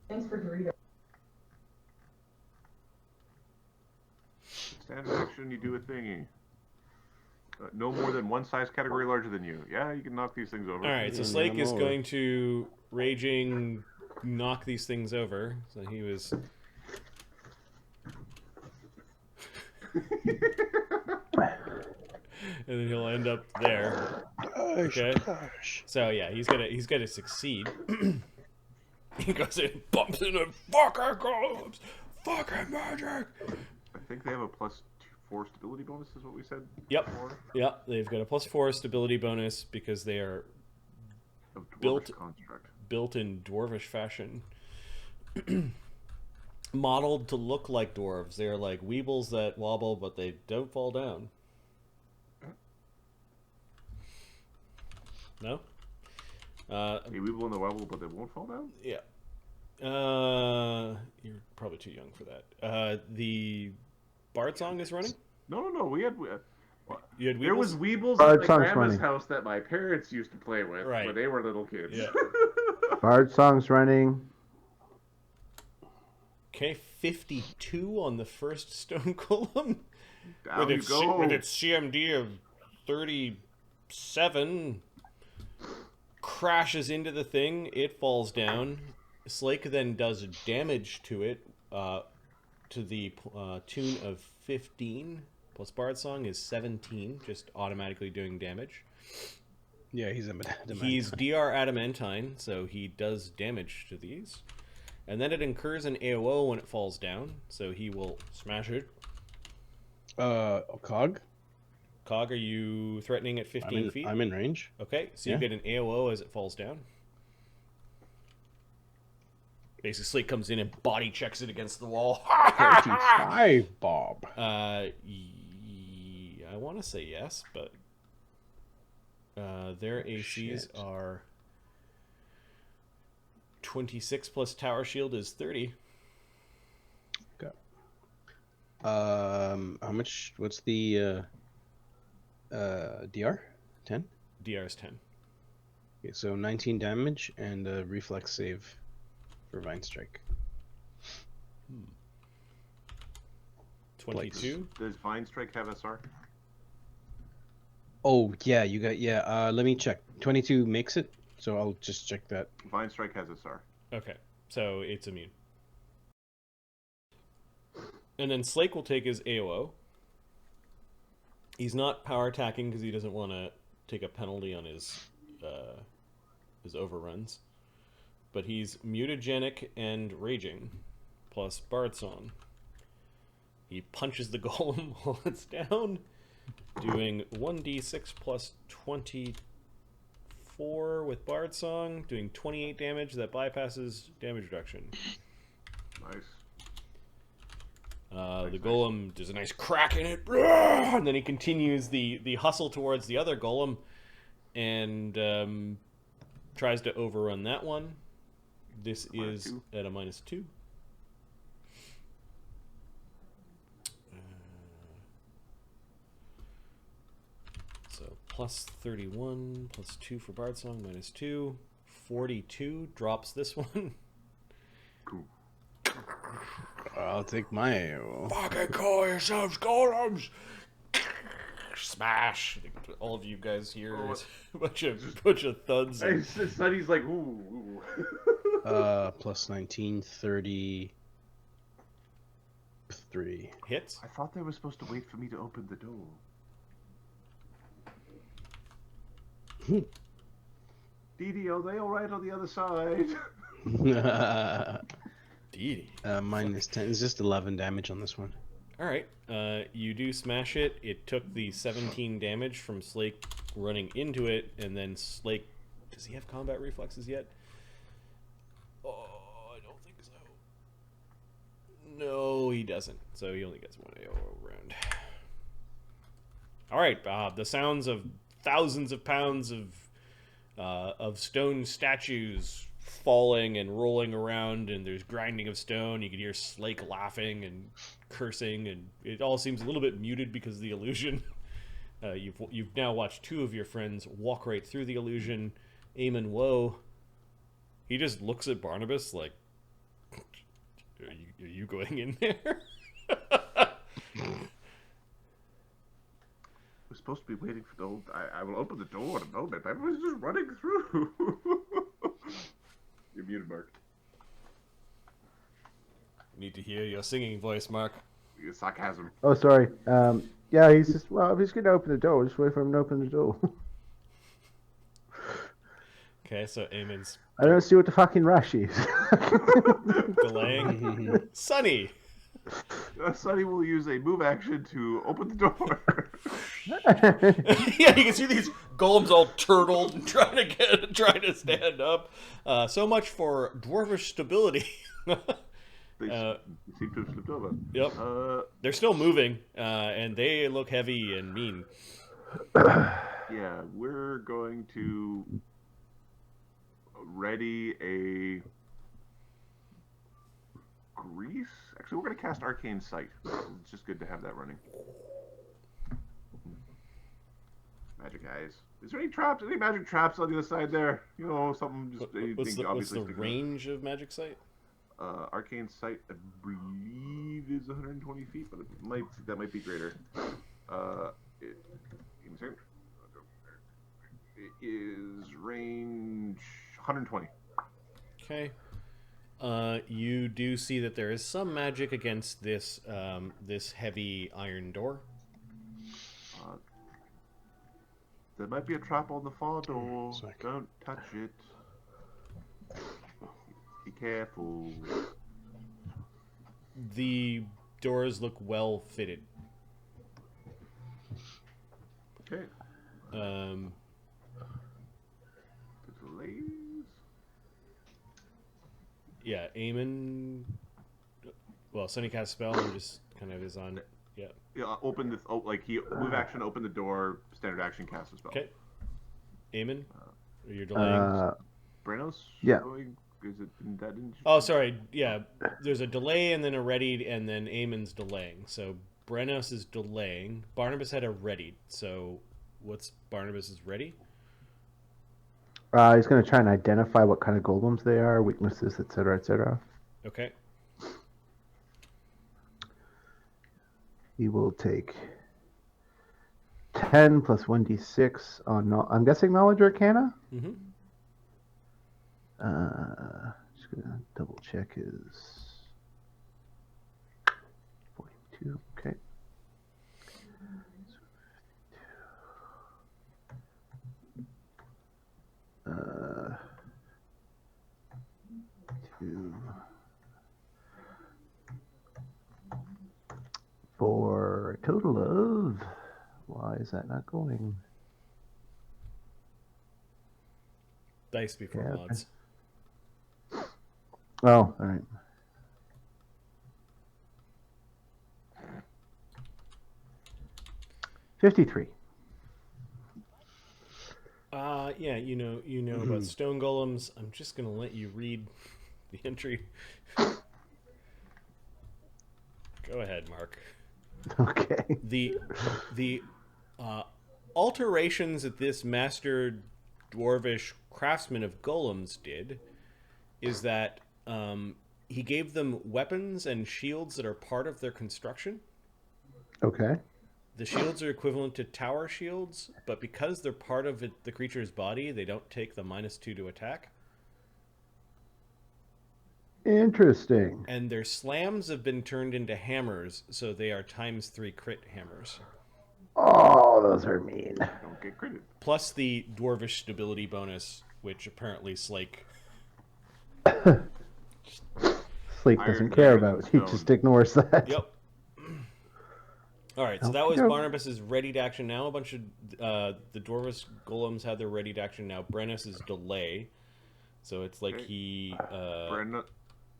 Thanks for Dorito. Standard action, you do a thingy. No more than one size category larger than you. Yeah, you can knock these things over. All right, so Yeah, Slake I'm is over. going to raging knock these things over. So he was... And then he'll end up there. Okay. So yeah, he's gonna succeed. He goes in, bumps into fucking golems, fucking magic. I think they have a +4 stability bonus, is what we said. Yep. Before. Yep, they've got a +4 stability bonus because they are Of dwarvish Built- construct. built in dwarvish fashion. Modeled to look like dwarves. They're like weebles that wobble, but they don't fall down. No? They weeble in the wobble, but they won't fall down? Yeah. You're probably too young for that. The Bard Song is running? No. We had You had there Weebles? was Weebles Bard at my Song's grandma's running. house that my parents used to play with Right. when they were little kids. Yeah. Bard Song's running. Okay, 52 on the first Stone Golem. Down you go. With its CMD of 37. Crashes into the thing. It falls down. Slake then does damage to it to the tune of 15. Plus Bard Song is 17, just automatically doing damage. Yeah, he's He's DR Adamantine, so he does damage to these. And then it incurs an AOO when it falls down, so he will smash it. Cog. Cog, are you threatening at 15 feet? I'm in range. Okay, so you Yeah. get an AOO as it falls down. Basically, Slate comes in and body checks it against the wall. 35, Bob. I want to say yes, but their ACs Shit. are 26 plus Tower Shield is 30. How much? What's the DR? 10. DR is 10. Okay, so 19 damage and a reflex save for Vine Strike. 22. Does Vine Strike have SR? Oh yeah, you got let me check. 22 makes it, so I'll just check that. Vine Strike has SR. Okay, so it's immune. And then Slake will take his AOO. He's not power attacking because he doesn't want to take a penalty on his overruns. But he's mutagenic and raging, plus Bard Song. He punches the golem while it's down, doing 1d6 plus 24 with Bard Song, doing 28 damage. That bypasses damage reduction. Nice. The golem does a nice crack in it, and then he continues the hustle towards the other golem, and tries to overrun that one. This is at a -2. So plus 31, plus 2 for Bardsong, -2. 42 drops this one. Cool. I'll take my AO. Fucking call yourselves golems! Smash! All of you guys here is a bunch of thuds. Hey, Sonny's like, ooh. Plus 19, 33. Hits. I thought they were supposed to wait for me to open the door. Dee, are they alright on the other side? Dee. Minus 10. It's just 11 damage on this one. Alright, you do smash it. It took the 17 damage from Slake running into it, and then Slake... Does he have combat reflexes yet? Oh, I don't think so. No, he doesn't. So he only gets 1 AO round. Alright, the sounds of thousands of pounds of stone statues falling and rolling around, and there's grinding of stone. You can hear Slake laughing and cursing, and it all seems a little bit muted because of the illusion. You've now watched 2 of your friends walk right through the illusion. Eamon Woe, he just looks at Barnabas like, are you going in there? We're supposed to be waiting for the... I will open the door in a moment. Everyone's just running through. You're muted, Mark. Need to hear your singing voice, Mark. Your sarcasm. Oh, sorry. Yeah, he's just, well, if he's going to open the door, just wait for him to open the door. Okay, so Eamon's I don't see what the fucking rush is. delaying. Sonny! Sonny will use a move action to open the door. Yeah, you can see these golems all turtled and trying to stand up. So much for dwarvish stability. They seem to have slipped over. Yep. They're still moving, and they look heavy and mean. Yeah, we're going to ready a grease. Actually, we're going to cast Arcane Sight. It's just good to have that running. Magic eyes. Is there any traps? Any magic traps on the other side there? You know, something just. What's the range of magic sight? Arcane Sight, I believe, is 120 feet, but that might be greater. It is range 120. Okay. You do see that there is some magic against this this heavy iron door. There might be a trap on the far door. Don't touch it. Be careful. The doors look well fitted. Okay. Delays. Yeah, Eamon. Well, Sonny cast spell and just kind of is on. Yeah. Yeah. Open this. Oh, like he move action. Open the door. Standard action. Cast a spell. Okay. Eamon, you're delaying. Branos. Yeah. Is it that? Oh, sorry. Yeah, there's a delay and then a readied, and then Eamon's delaying. So Brenos is delaying. Barnabas had a readied. So what's Barnabas's ready? He's going to try and identify what kind of golems they are, weaknesses, etc., etc. Okay. He will take 10 plus 1d6 on, I'm guessing knowledge arcana? Mm-hmm. Just gonna double check his 42. Okay. For a total of, why is that not going? Dice before Yeah, mods. Oh, all right. 53. Yeah, you know about stone golems. I'm just gonna let you read the entry. Go ahead, Mark. Okay. The alterations that this master dwarvish craftsman of golems did is that he gave them weapons and shields that are part of their construction. Okay. The shields are equivalent to tower shields, but because they're part of the creature's body, they don't take the -2 to attack. Interesting. And their slams have been turned into hammers, so they are ×3 crit hammers. Oh, those are mean. Don't get credit. Plus the dwarvish stability bonus, which apparently Slake. Sleep Iron doesn't care Dragon about. He Stone. just ignores that. Yep. All right, so that was Okey-doke. Barnabas's ready to action now. A bunch of the dwarvish golems had their ready to action now. Brennus is delay, so it's like Okay. he Brenna,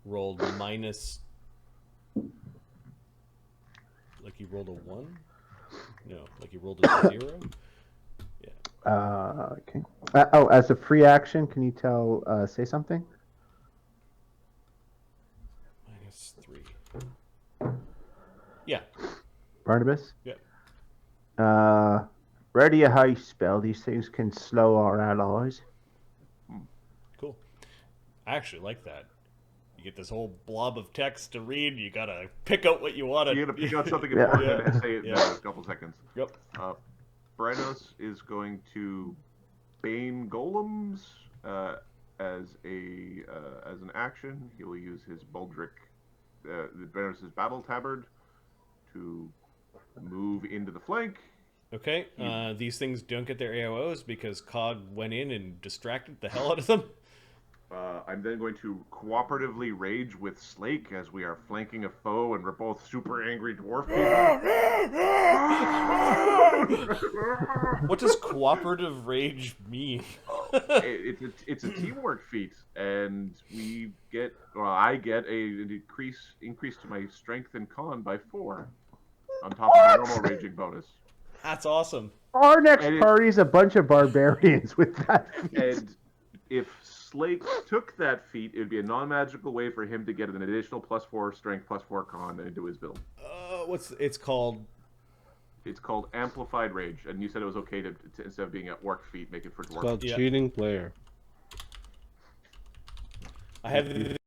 rolled minus. Like he rolled a 1? No, like he rolled a 0. Yeah. Okay. As a free action, can you say something? -3. Yeah. Barnabas? Yep. Ready a high spell. These things can slow our allies. Cool. I actually like that. You get this whole blob of text to read. You gotta pick out what you want to. you gotta pick out something Yeah. important and say it in Yeah. a couple seconds. Yep. Brennos is going to Bane Golems as an action. He will use his Baldric, Brennos' Battle Tabard, to move into the flank. Okay. These things don't get their AOs because Cog went in and distracted the hell out of them. I'm then going to cooperatively rage with Slake as we are flanking a foe and we're both super angry dwarf people. What does cooperative rage mean? It's a teamwork feat, and I get an increase to my strength and con by 4 on top of my normal raging bonus. That's awesome. Our next party's a bunch of barbarians with that feat. And if Slake took that feat, it would be a non-magical way for him to get an additional +4 strength, +4 con into his build. It's called? It's called Amplified Rage, and you said it was okay to instead of being at orc feat, make it for It's dwarf. called Yeah. cheating player. I have.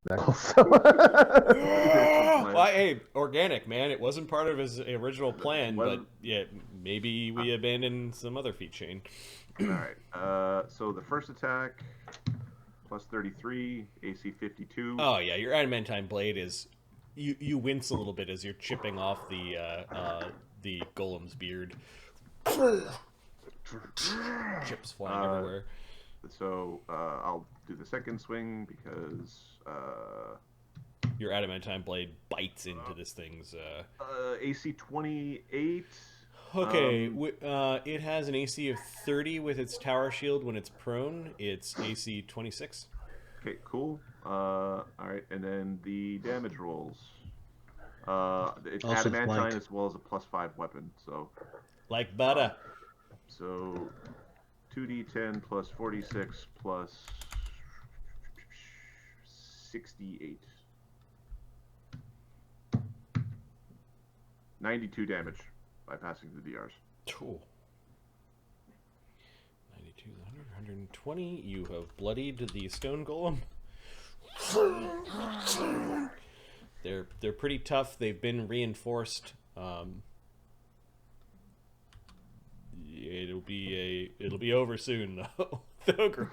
Also. Well, hey, organic, man. It wasn't part of his original plan, but yeah, maybe we abandoned some other feat chain. Alright, so the first attack, +33, AC 52. Oh yeah, your adamantine blade is you wince a little bit as you're chipping off the golem's beard. Chips flying everywhere. So I'll do the second swing because Your adamantine blade bites into this thing's. AC 28. Okay, it has an AC of 30 with its tower shield when it's prone. It's AC 26. Okay, cool. Alright, and then the damage rolls. It's Also adamantine flank. as well as a +5 weapon, so Like butter. 2d10 plus 46 plus 68. 92 damage by passing the DRs. Cool. 92, 100, 120. You have bloodied the stone golem. They're pretty tough. They've been reinforced. It'll be over soon though. Thogrim.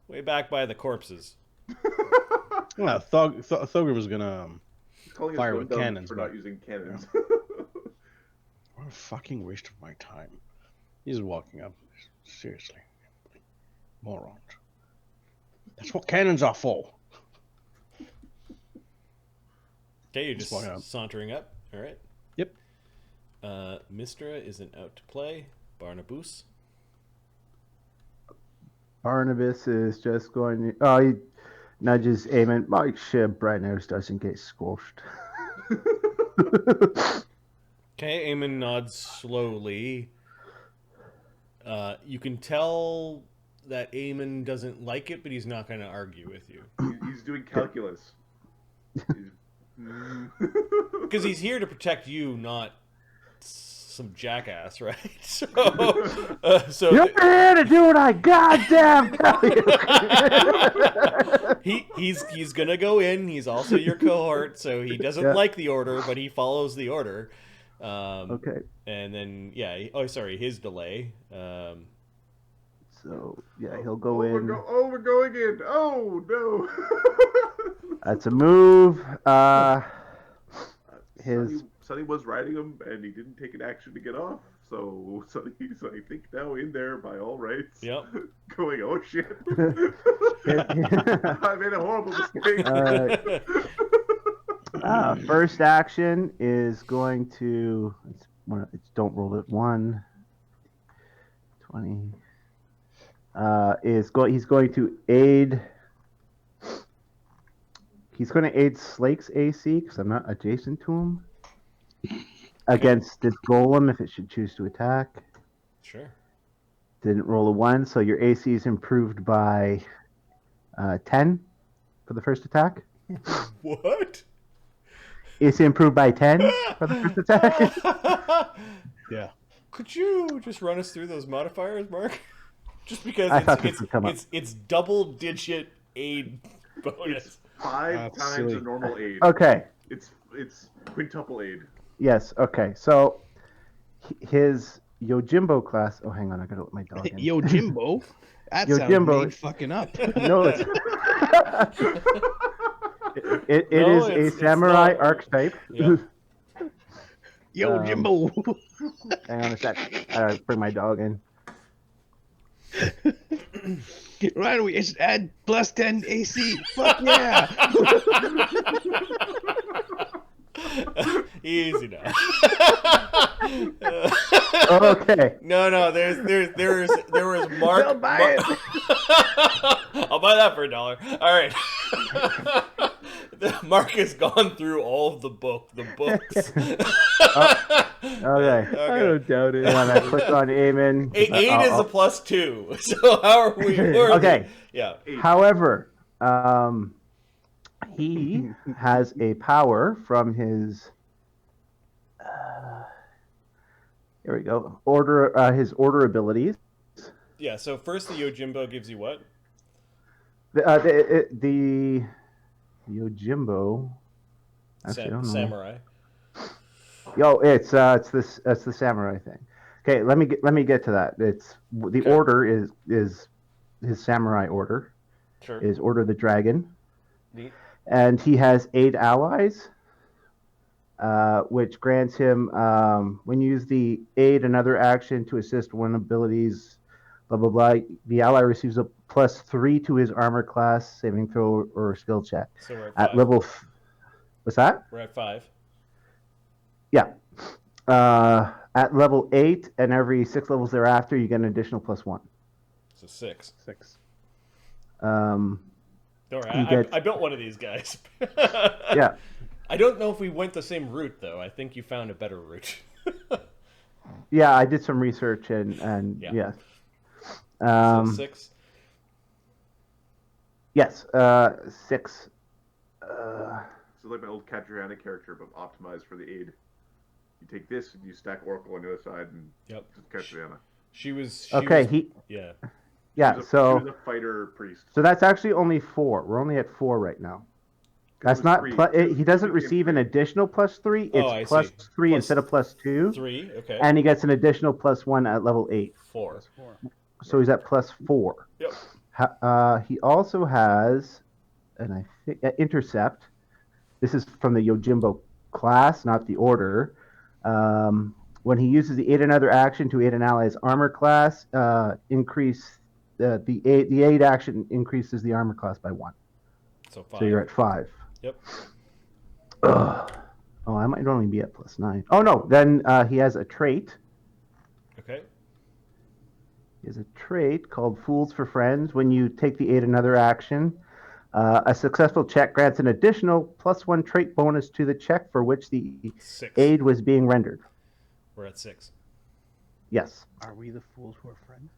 Way back by the corpses. Yeah, Thogrim was gonna He's calling us fire with dumb cannons, for but- not using cannons. what a fucking waste of my time. He's walking up. Seriously. Morons. That's what cannons are for. Okay, you're Just just walking up. sauntering up. All right. Yep. Mistra isn't out to play. Barnabas. Barnabas is just going to... Oh, he nudges Eamon. Make sure Brightnose doesn't get squashed. Okay, Eamon nods slowly. You can tell that Eamon doesn't like it, but he's not going to argue with you. He's doing calculus. Because he's here to protect you, not some jackass, right? So You're here to do what I goddamn tell you. he's gonna go in. He's also your cohort, so he doesn't like the order, but he follows the order. Okay. And then his delay. So yeah, he'll go in. We're going in. Oh no. That's a move. Sonny was riding him, and he didn't take an action to get off. So Sonny's, I think, now in there by all rights. Yep. Going, oh shit. I made a horrible mistake. First action is going to. Don't roll it. 1, 20. He's going to aid. He's going to aid Slake's AC because I'm not adjacent to him. Against this golem, if it should choose to attack. Sure. Didn't roll a 1, so your AC is improved by 10 for the first attack. What? AC improved by 10 for the first attack. Yeah. Could you just run us through those modifiers, Mark? Just because I thought this would come up. it's double-digit aid bonus. It's 5 times silly. a normal aid. Okay. It's quintuple aid. Yes. Okay. So his Yojimbo class. Oh, hang on. I gotta let my dog in. Yo, Jimbo. That Yo, sounds Jimbo. made fucking up. No, it's it No, is it's a samurai not. archetype. Yeah. Yo, Jimbo. Hang on a sec. I gotta bring my dog in. Right, we just add plus 10 AC. Fuck yeah. Easy now. Okay. No. There was Mark. I'll buy it. I'll buy that for $1. All right. Mark has gone through all of the books. Okay. Okay. I don't doubt it. And then I click on Eamon. 8 is a +2. So how are we? Okay. Yeah. However, he has a power from his. Here we go. His order abilities. Yeah. So first, the Yojimbo gives you what? The Yojimbo. Actually, I don't know. Samurai. Yo, it's the samurai thing. Okay, let me get to that. It's the order is his samurai order. Sure. Is Order of the Dragon. Neat. And he has 8 allies, which grants him when you use the aid another action to assist one abilities, blah blah blah. The ally receives a +3 to his armor class, saving throw or skill check. So we're at 5. At level. What's that? We're at 5. Yeah. At level 8 and every 6 levels thereafter, you get an additional +1. So 6. 6. Don't worry, I built one of these guys. Yeah. I don't know if we went the same route, though. I think you found a better route. Yeah, I did some research and Yeah. yes. So 6? Yes, 6. So like my old Catriana character, but optimized for the aid. You take this and you stack Oracle on the other side and Yep. just Catriana. She was... Okay, Yeah. Yeah, She was so a fighter priest. so that's actually only 4. We're only at 4 right now. That's was not. 3. He doesn't receive an additional +3. Oh, I It's see. +3 instead of +2, 3, okay. and he gets an additional +1 at level 8. 4. So he's at +4. Yep. He also has, and I think intercept. This is from the Yojimbo class, not the order. When he uses the aid another action to aid an ally's armor class, increase the aid action increases the armor class by 1. So 5. So you're at 5. Yep. Ugh. Oh, I might only be at +9. Oh no, then he has a trait. Okay. He has a trait called Fools for Friends. When you take the aid another action, a successful check grants an additional +1 trait bonus to the check for which the 6. aid was being rendered. We're at 6. Yes. Are we the fools who are friends?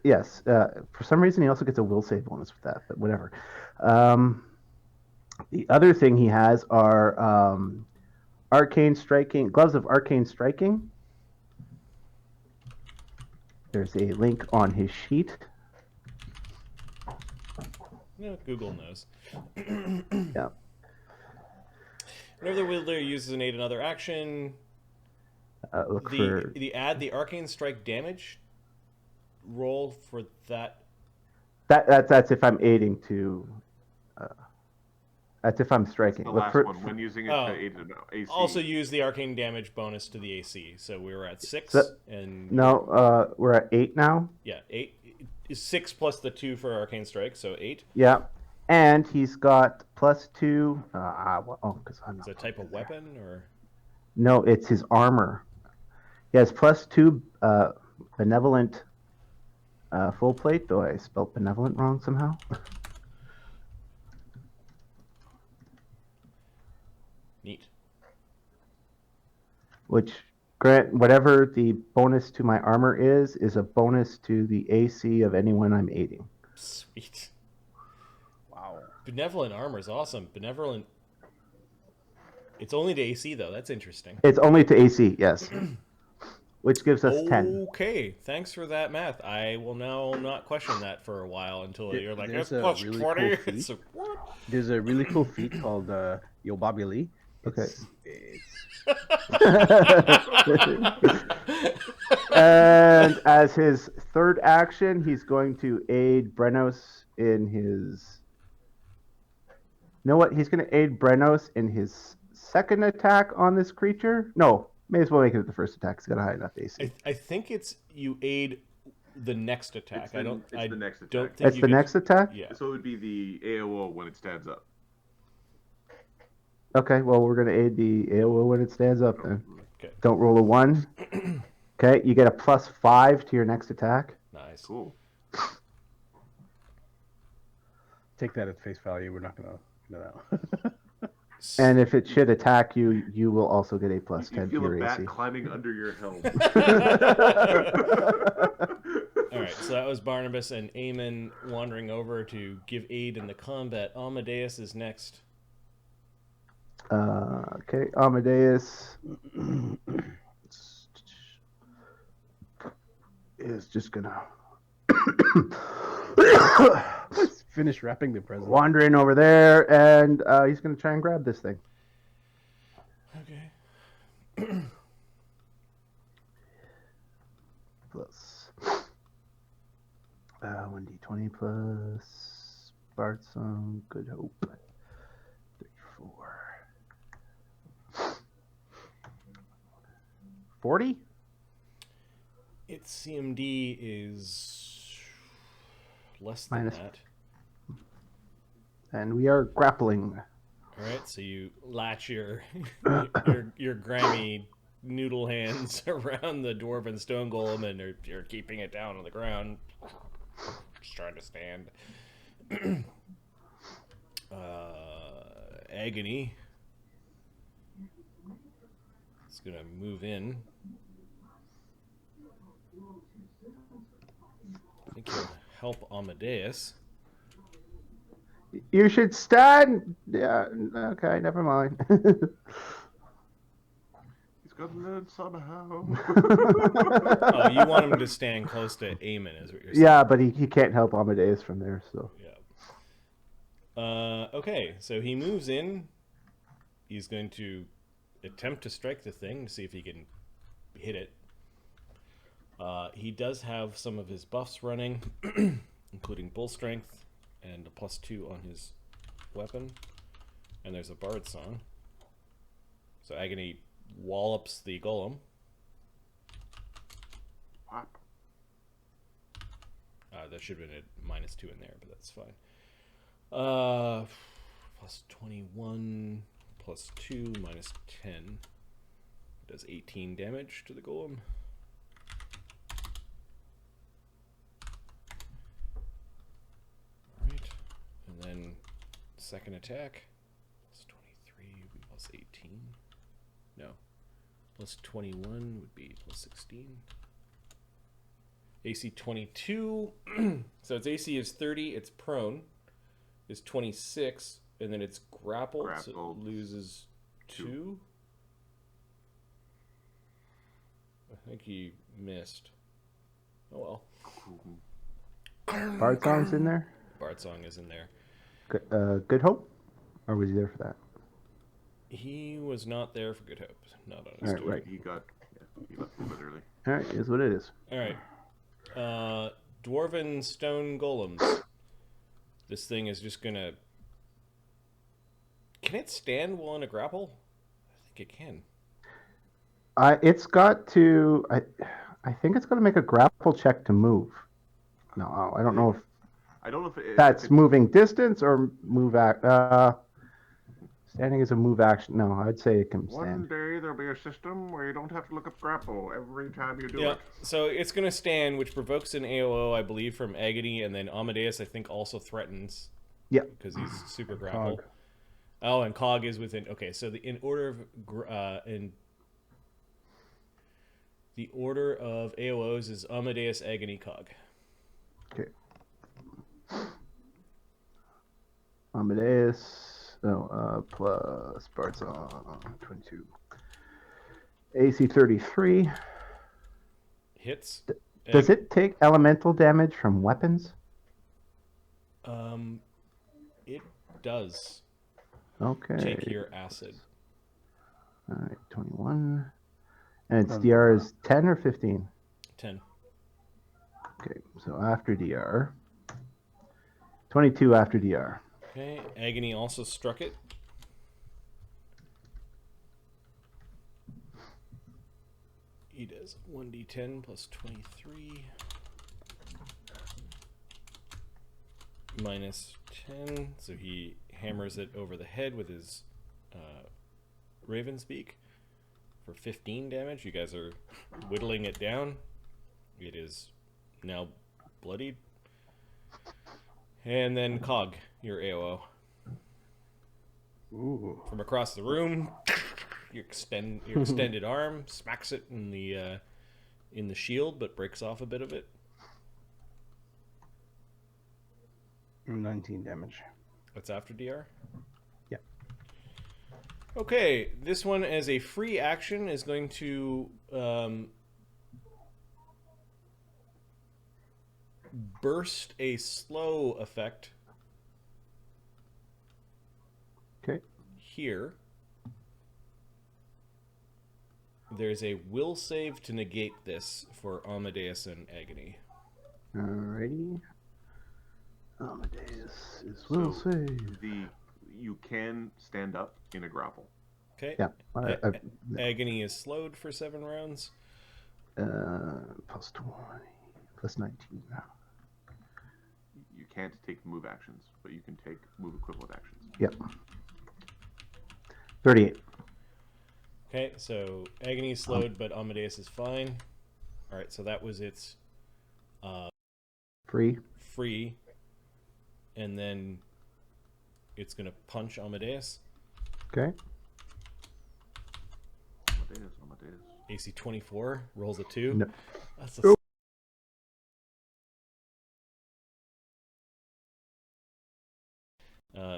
Yes. For some reason, he also gets a will save bonus with that, but whatever. The other thing he has are arcane striking, gloves of arcane striking. There's a link on his sheet. No, Google knows. Yeah. Whenever the wielder uses an aid another action, Look for add the arcane strike damage roll for that. that's if I'm aiding to. That's if I'm striking. The Look last for, one, when using it Oh. to aid an AC. Also use the arcane damage bonus to the AC. So we were at 6, So- and No, we're at 8 now. yeah, 8 is 6 plus the 2 for arcane strike, so 8. Yeah, and he's got +2. Because I'm Is not. it a type of weapon or? No, it's his armor. He has +2 benevolent full plate. Though I spelled benevolent wrong somehow. Neat. Which grant whatever the bonus to my armor is a bonus to the AC of anyone I'm aiding. Sweet. Wow. Benevolent armor is awesome. Benevolent. It's only to AC though. That's interesting. It's only to AC, yes. Which gives us 10. Okay, thanks for that math. I will now not question that for a while until you're like, it's There's a plus really 20. cool feat. It's a, what? There's a really cool feat called Yo Bobby Lee. Okay. It's And as his third action, he's going to aid Brenos in his. You know what? He's going to aid Brenos in his second attack on this creature. No, may as well make it the first attack. He's got a high enough AC. I think it's you aid the next attack. It's the- I don't. it's I the next attack. don't think That's you the get- next attack? Yeah. So it would be the AOO when it stands up. Okay, well, we're going to aid the AOO when it stands up then. Okay. Don't roll a 1. Okay, you get a +5 to your next attack. Nice. Cool. take that at face value. We're not gonna know that. And if it should attack you, you will also get a You +10 to feel a your bat AC. climbing under your helm. All right, so that was Barnabas and Eamon wandering over to give aid in the combat. Amadeus is next. Okay, Amadeus is just gonna Let's finish wrapping the present. wander in over there, and he's gonna try and grab this thing. Okay. Plus 1d20 plus Bard Song, Good Hope. 34. 40? Its CMD is less than Minus- that. And we are grappling. All right, so you latch your your grimy noodle hands around the dwarven stone golem, and you're keeping it down on the ground. Just trying to stand. Agony. It's gonna move in. I think he'll help Amadeus. You should stand. Yeah, okay, never mind. He's got to learn somehow. Oh, you want him to stand close to Eamon, is what you're saying? Yeah, but he can't help Amadeus from there, so. Yeah. Okay, so he moves in. He's going to attempt to strike the thing to see if he can hit it. He does have some of his buffs running, including bull strength and a +2 on his weapon. And there's a bard song. So Agony wallops the golem. Whop. There should have been a -2 in there, but that's fine. +21 +2 -10 does 18 damage to the golem. second attack. Plus 23 would be plus 18. No. Plus 21 would be plus 16. AC 22. So its AC is 30. It's prone. Is 26. And then it's grappled. So it loses 2. I think he missed. Oh well. Bard Song's in there. Bard Song is in there. Good Hope? Or was he there for that? He was not there for Good Hope. Not on his Alright, turn. right. He left a bit early. Alright, is what it is. Alright. Dwarven stone golems. This thing is just gonna... Can it stand while in a grapple? I think it can. It's got to... I think it's going to make a grapple check to move. No, I don't know if I don't know if that's moving distance or move act. Standing is a move action. No, I'd say it can One stand. day there'll be a system where you don't have to look up grapple every time you do Yeah, it. so it's going to stand, which provokes an AOO, I believe, from Agony, and then Amadeus, I think, also threatens. Yeah. Because he's super grapple. Cog. Oh, and Cog is within... Okay, so in order of AOOs is Amadeus, Agony, Cog. Okay. Amadeus. Plus Bartzon 22. AC 33. Hits. Does it take elemental damage from weapons? It does. Okay. Take your acid. All right, 21. And its DR is 10 or 15? 10. Okay, so after DR. 22 after DR. Okay, Agony also struck it. He does 1d10 plus 23. Minus 10. So he hammers it over the head with his Raven's Beak for 15 damage. You guys are whittling it down. It is now bloodied. And then Cog, your AOO. Ooh. From across the room, your extended arm smacks it in the shield, but breaks off a bit of it. 19 damage. That's after DR? Yeah. Okay, this one as a free action is going to burst a slow effect Okay. here. There's a will save to negate this for Amadeus and Agony. Alrighty. Amadeus is will save. You can stand up in a grapple. Okay. Yeah. Agony is slowed for 7 rounds. Plus 20. Plus 19 now. You can't take move actions, but you can take move equivalent actions. Yep. 38. Okay, so Agony is slowed, but Amadeus is fine. Alright, so that was its Free. free. And then it's going to punch Amadeus. Okay. Amadeus. AC 24, rolls a 2. No. That's a...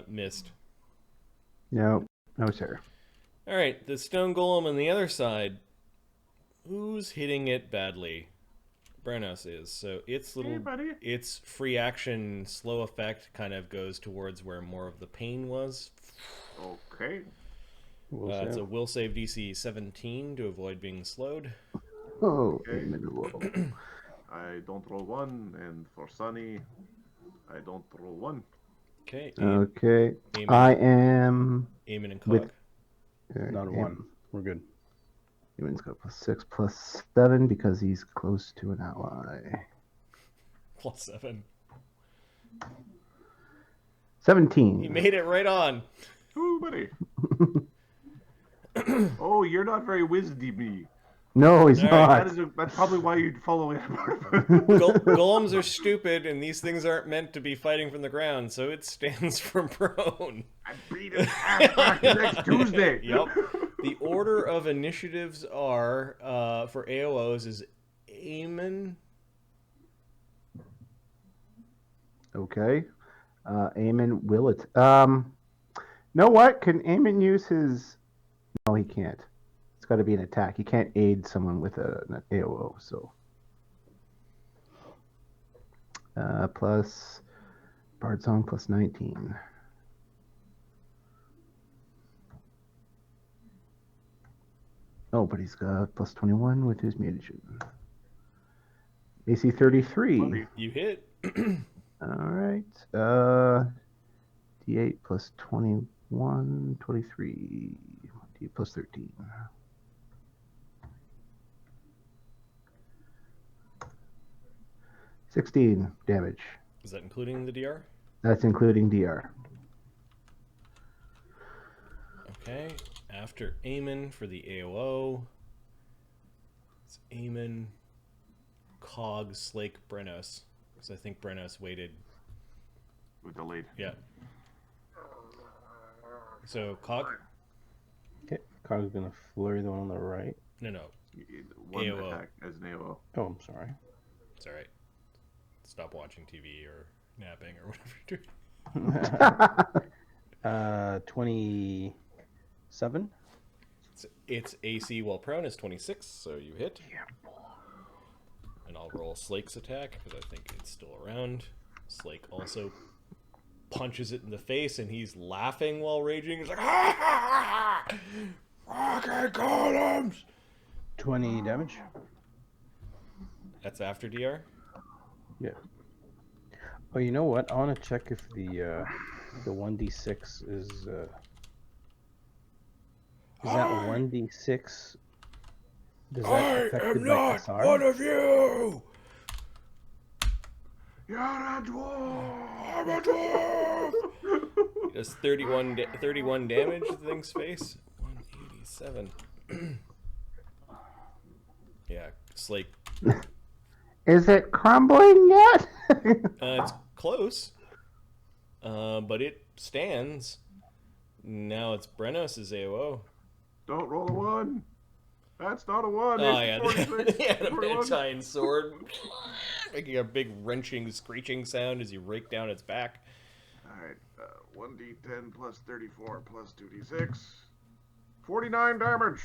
Missed. No. No, sir. Alright, the stone golem on the other side. Who's hitting it badly? Branos is. So its little, Hey, buddy. its free action slow effect kind of goes towards where more of the pain was. Okay. It's a will save DC 17 to avoid being slowed. Oh, Okay. middle. I don't roll 1, and for Sunny, I don't roll 1. Okay. Okay. Aim I am. Eamon and with- Cog. Not a 1. We're good. Eamon's got plus 6, plus 7 because he's close to an ally. Plus 7. 17. He made it right on. Ooh, buddy. Oh, you're not very wisdy-y. No, he's All right, not. That's probably why you'd follow him. Golems are stupid, and these things aren't meant to be fighting from the ground, so it stands for prone. I beat his ass back to next Tuesday. Yep. The order of initiatives are for AOOs is Eamon. Okay. Eamon Willett. Know what? Can Eamon use his... No, he can't. It's got to be an attack. He can't aid someone with an AOO, so... plus... Bard Song plus 19. Oh, but he's got plus 21 with his mutagen. AC 33. You hit. Alright. D8 plus 21, 23. D8 plus 13. $16 damage. Is that including the DR? That's including DR. Okay. After Eamon for the AOO. It's Eamon, Cog, Slake, Brennos. Because I think Brennos waited. With the lead. Yeah. So Cog. Okay, Cog's gonna flurry the one on the right. No. One AOO. attack as an AOO. Oh, I'm sorry. It's all right. Stop watching TV or napping or whatever you're doing. 27. It's AC while prone is 26, so you hit. And I'll roll Slake's attack because I think it's still around. Slake also punches it in the face, and he's laughing while raging. He's like, ha ha ha! Rocket golems! 20 damage. That's after DR. Yeah. Oh, you know what? I want to check if the 1d6 is that 1d6? Does that affected by SR? One of you. You're a dwarf! I'm a dwarf! He does 31 damage to the thing's face. 187. Yeah, Slake. Is it crumbling yet? It's close. But it stands. Now it's Brennos' AOO. Don't roll a 1. That's not a 1. Oh, It's yeah. 46. He had a 41. Valentine sword. Making a big wrenching, screeching sound as you rake down its back. Alright, 1d10 plus 34 plus 2d6. 49 damage.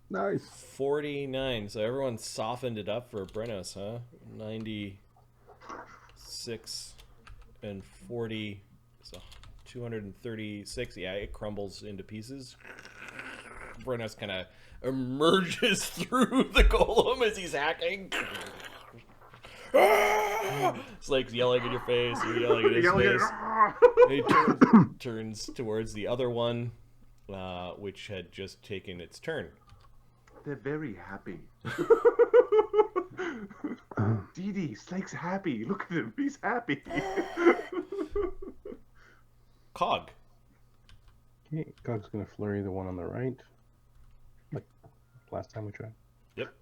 Nice. 49. So everyone softened it up for Brennos, huh? 96 and 40. So 236. Yeah, it crumbles into pieces. Brennos kind of emerges through the golem as he's hacking. It's like yelling in your face. You're yelling in his face. And he turns towards the other one, which had just taken its turn. They're very happy. Dee Dee, Slake's happy. Look at him. He's happy. Cog. Okay, Cog's gonna flurry the one on the right. Like last time we tried. Yep.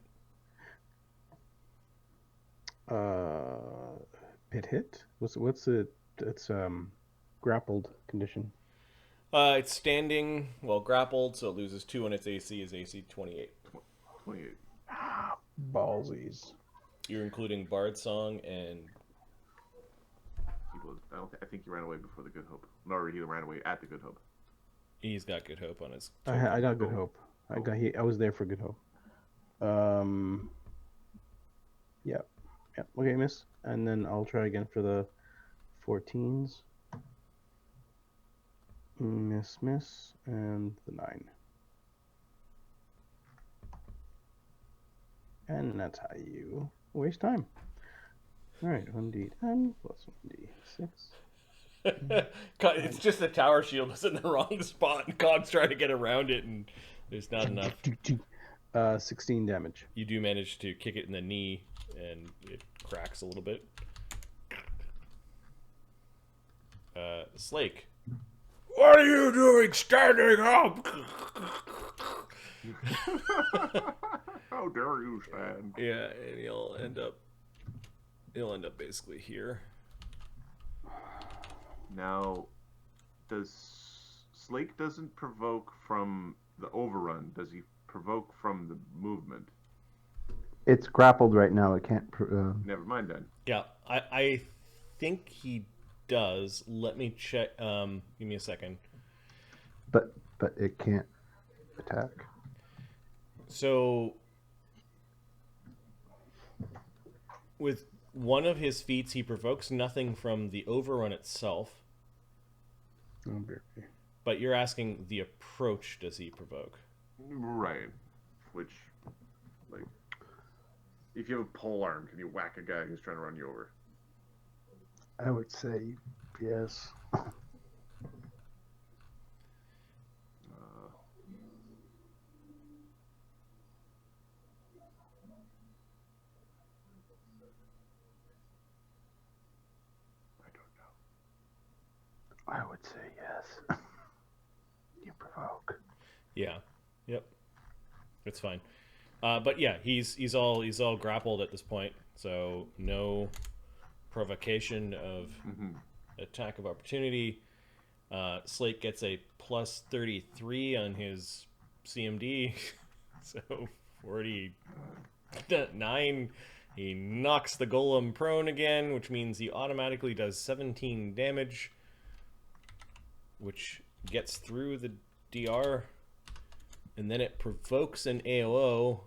Pit hit? What's it? It's grappled condition. It's standing, well, grappled, so it loses 2 on its AC is AC 28. 28. Ballsies. You're including Bard Song and... I think he ran away before the Good Hope. No, he ran away at the Good Hope. He's got Good Hope on his... I got Good Hope. I was there for Good Hope. Yep. Okay, miss. And then I'll try again for the 14s. Miss, and the 9. And that's how you waste time. Alright, 1d10 plus 1d6. It's just the tower shield is in the wrong spot, and Cog's trying to get around it, and there's not enough. 16 damage. You do manage to kick it in the knee, and it cracks a little bit. Slake. What are you doing standing up? How dare you stand? Yeah, and he'll end up basically here. Now, Slake doesn't provoke from the overrun. Does he provoke from the movement? It's grappled right now. It can't. Never mind then. Yeah, I think he does. Let me check. Give me a second. But it can't attack. So, with one of his feats, he provokes nothing from the overrun itself. But you're asking the approach, does he provoke? Right. Which, like, if you have a pole arm, can you whack a guy who's trying to run you over? I would say yes. I would say yes. You provoke. Yeah. Yep. It's fine. But yeah, he's all grappled at this point, so no provocation of attack of opportunity. Slate gets a plus 33 on his CMD, so 49. He knocks the golem prone again, which means he automatically does 17 damage, which gets through the DR, and then it provokes an AOO.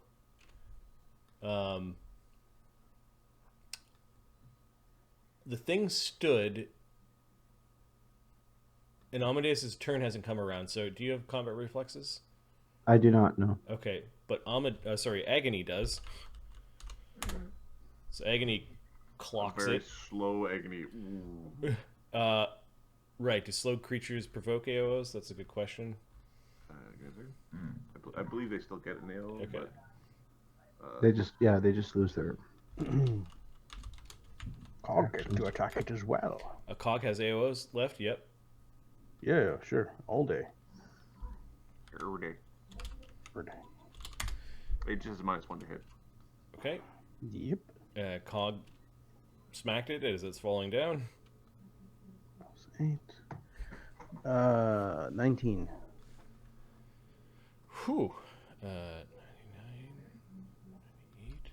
The thing stood, and Amadeus' turn hasn't come around, so do you have combat reflexes? I do not know. Okay, but Agony does. So Agony clocks Very it. slow agony. Ooh. Right, do slow creatures provoke AOs? That's a good question. I believe they still get an AOO. Okay. But, They just lose their. Cog gets to attack it as well. A cog has AOs left? Yep. Yeah, sure. All day. every day. Per day. It just has a -1 to hit. Okay. Yep. Cog smacked it as it's falling down. 8. 19. Whew. 99, 98.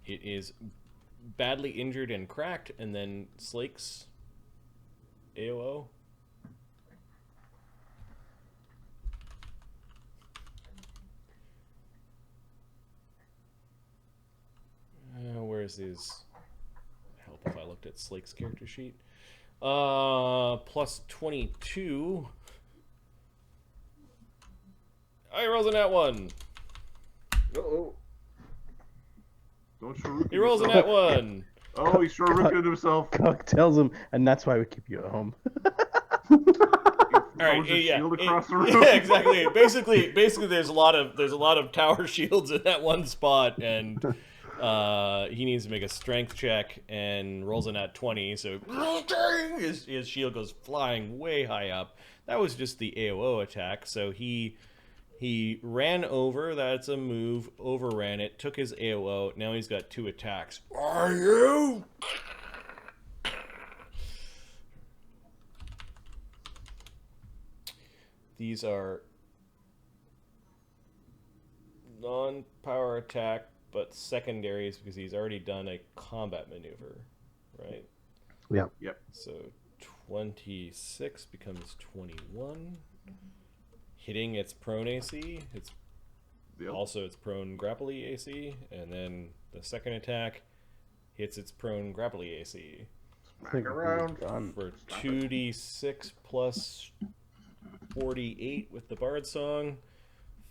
It is badly injured and cracked, and then Slake's AOO. Where's his help if I looked at Slake's character sheet? Plus 22. I rolled a nat 1. Uh-oh. Don't Shuriken He rolls a yourself. nat 1. Oh, he's Shuriken himself. Cog tells him, and that's why we keep you at home. All right, Throws his shield across the room. Yeah, exactly. Basically, there's a lot of tower shields in that one spot, and he needs to make a strength check and rolls a nat 20. So his shield goes flying way high up. That was just the AOO attack. So he ran over. That's a move. Overran it. Took his AOO. Now he's got 2 attacks. Are you? These are non-power attack, but secondaries because he's already done a combat maneuver, right? Yeah. Yep. So 26 becomes 21. Hitting its prone AC. It's Yep. also its prone grapple AC, and then the second attack hits its prone grapple AC Smack around. for 2d6 plus 48 with the Bard Song,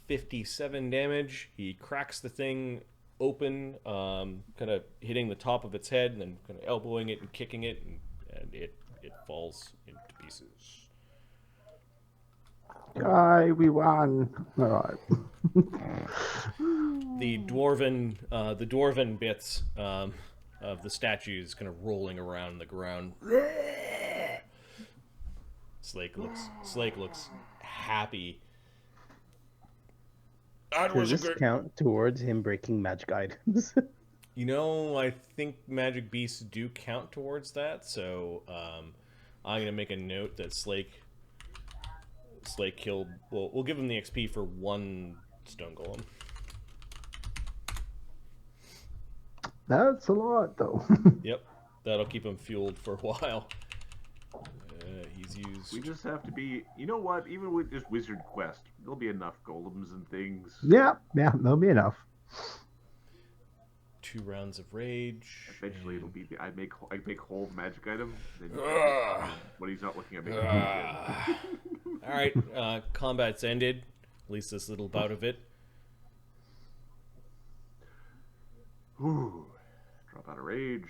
57 damage. He cracks the thing open, kind of hitting the top of its head, and then kind of elbowing it and kicking it, and it falls into pieces. We won. All right. The dwarven bits of the statues kind of rolling around the ground. Slake looks happy. That Does was a this good. count towards him breaking magic items? You know, I think magic beasts do count towards that, so I'm gonna make a note that Slake killed. Well, we'll give him the XP for one stone golem. That's a lot, though. Yep, that'll keep him fueled for a while. He's used. We just have to be. You know what? Even with this wizard quest, there'll be enough golems and things. yeah, that'll be enough. 2 rounds of rage. Eventually, and... it'll be. I make whole magic item. Then when he's not looking at me. All right, combat's ended. At least this little bout of it. Ooh, drop out of rage.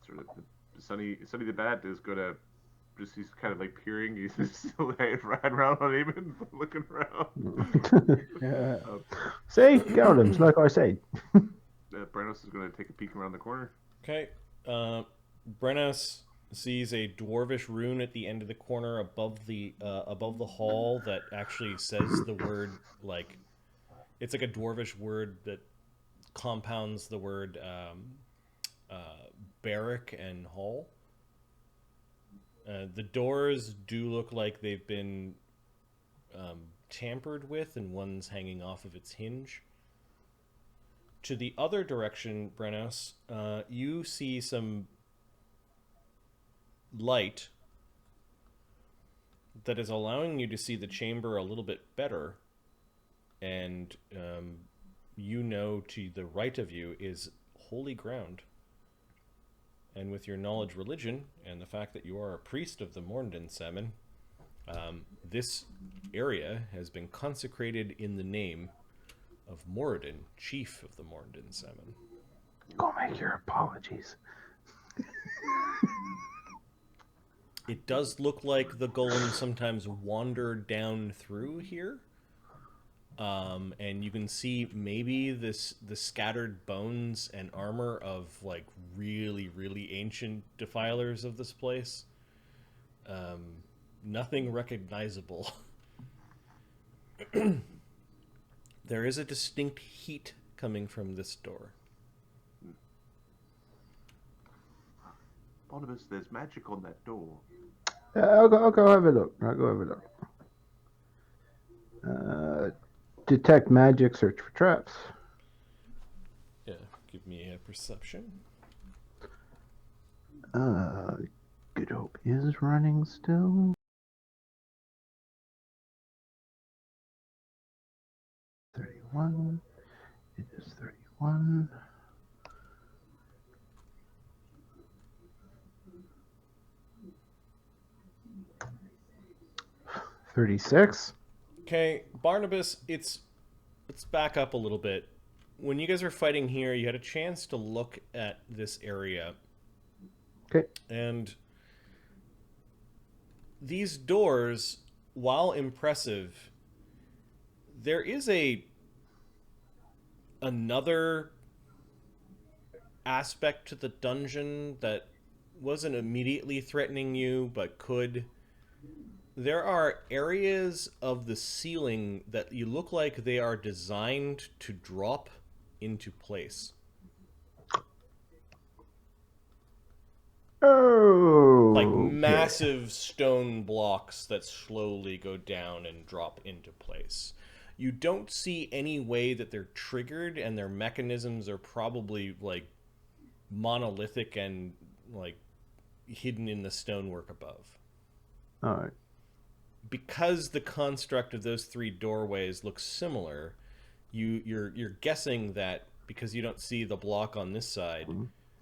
Sort of Sonny the Bat is gonna he's kind of like peering. He's still riding around on Eamon, looking around. See, golems, like I said. Brenos is gonna take a peek around the corner. Okay, Brenos sees a dwarvish rune at the end of the corner above the hall that actually says the word, like, it's like a dwarvish word that compounds the word barrack and hall. The doors do look like they've been tampered with, and one's hanging off of its hinge. To the other direction, Brenos, you see some light that is allowing you to see the chamber a little bit better, and you know to the right of you is holy ground. And with your knowledge religion and the fact that you are a priest of the Mornden Salmon, this area has been consecrated in the name of Moradin, chief of the Mornden Salmon. Go make your apologies. It does look like the golems sometimes wander down through here. And you can see maybe the scattered bones and armor of like really, really ancient defilers of this place. Nothing recognizable. There is a distinct heat coming from this door. Barnabas, there's magic on that door. I'll go have a look. Detect magic, search for traps. Yeah, give me a perception. Good Hope is running still. 31. It is 31. $36. Okay, Barnabas, let's back up a little bit. When you guys were fighting here, you had a chance to look at this area. Okay. And these doors, while impressive, there is another aspect to the dungeon that wasn't immediately threatening you, but could. There are areas of the ceiling that you look like they are designed to drop into place. Oh. Like massive stone blocks that slowly go down and drop into place. You don't see any way that they're triggered, and their mechanisms are probably like monolithic and like hidden in the stonework above. All right. Because the construct of those 3 doorways looks similar, you're guessing that because you don't see the block on this side.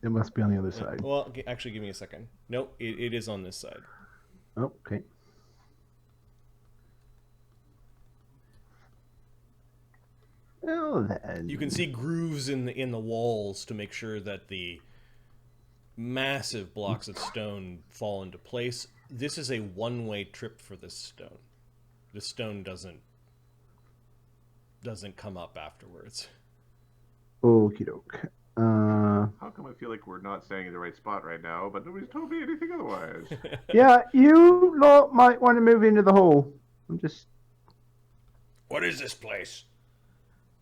It must be on the other side. Well, actually, give me a second. Nope, it is on this side. Oh, okay. Well, then. You can see grooves in the walls to make sure that the massive blocks of stone fall into place. This is a one-way trip for this stone. The stone doesn't come up afterwards. Okie doke. How come I feel like we're not staying in the right spot right now, but nobody's told me anything otherwise? Yeah, you lot might want to move into the hall. I'm just. What is this place?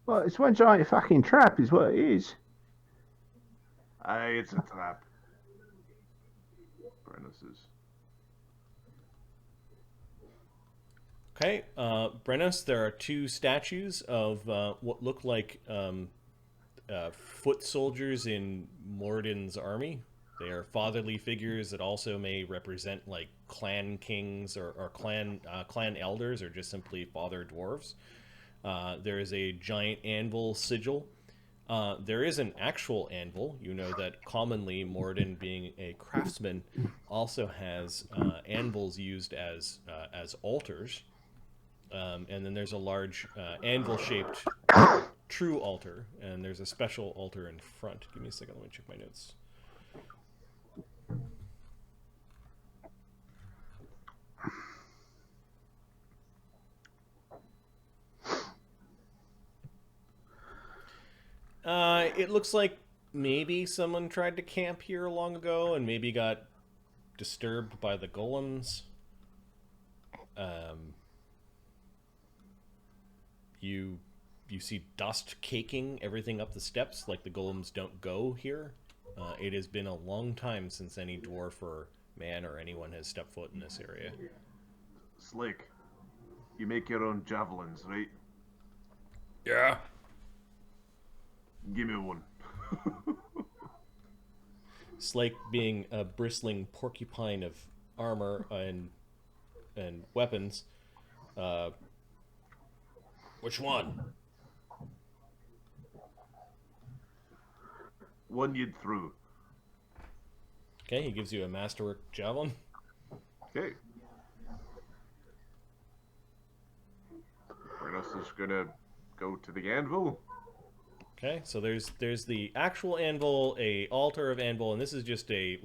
Well, it's one giant fucking trap, is what it is. Aye, it's a trap. Brennis is. Okay, Brennos, there are two statues of what look like foot soldiers in Mordin's army. They are fatherly figures that also may represent like clan kings or clan elders or just simply father dwarves. There is a giant anvil sigil. There is an actual anvil. You know that commonly Mordin, being a craftsman, also has anvils used as altars. And then there's a large anvil-shaped true altar, and there's a special altar in front. Give me a second, let me check my notes. It looks like maybe someone tried to camp here long ago and maybe got disturbed by the golems. You see dust caking everything up the steps, like the golems don't go here. It has been a long time since any dwarf or man or anyone has stepped foot in this area. Slick, you make your own javelins, right? Yeah. Give me one. Slake, being a bristling porcupine of armor and weapons. Which one? One you'd through. Okay, he gives you a masterwork javelin. Okay. Brennis is gonna go to the anvil. Okay, so there's the actual anvil, a altar of anvil, and this is just a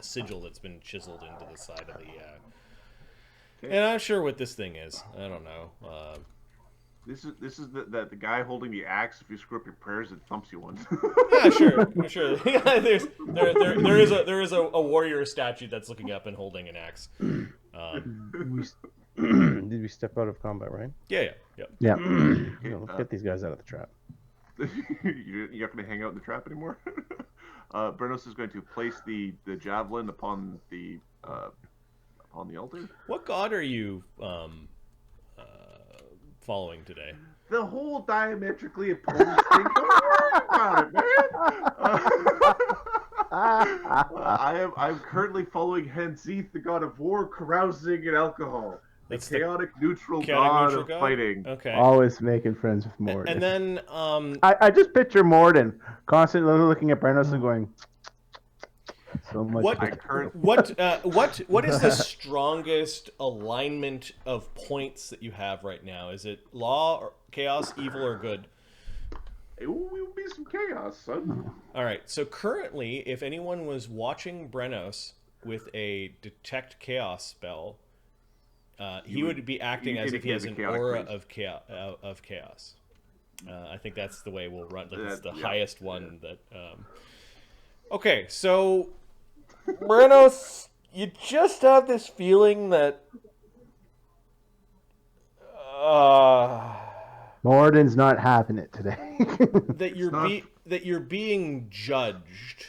sigil that's been chiseled into the side of the. Okay. And I'm not sure what this thing is. I don't know. This is the guy holding the axe. If you screw up your prayers, it thumps you once. Yeah, sure. Yeah, there is a warrior statue that's looking up and holding an axe. Did we step out of combat, right? Yeah. Let's get these guys out of the trap. You're not going to hang out in the trap anymore. Brennos is going to place the javelin upon the altar. What god are you following today? The whole diametrically opposed thing. Don't worry about it, man. I'm currently following Henzith, the god of war, carousing, and alcohol. That's the chaotic neutral chaotic god neutral of god? fighting. Okay. Always making friends with Morden. And then I just picture Morden constantly looking at Brennos and going, so much. What is the strongest alignment of points that you have right now? Is it law, or chaos, evil, or good? It will be some chaos, son. All right. So currently, if anyone was watching Brennos with a detect chaos spell, he would be acting as if he has an aura of chaos. I think that's the way we'll run. That's the highest one that. Okay, so Brennos, you just have this feeling that Morden's not having it today. that you're being judged.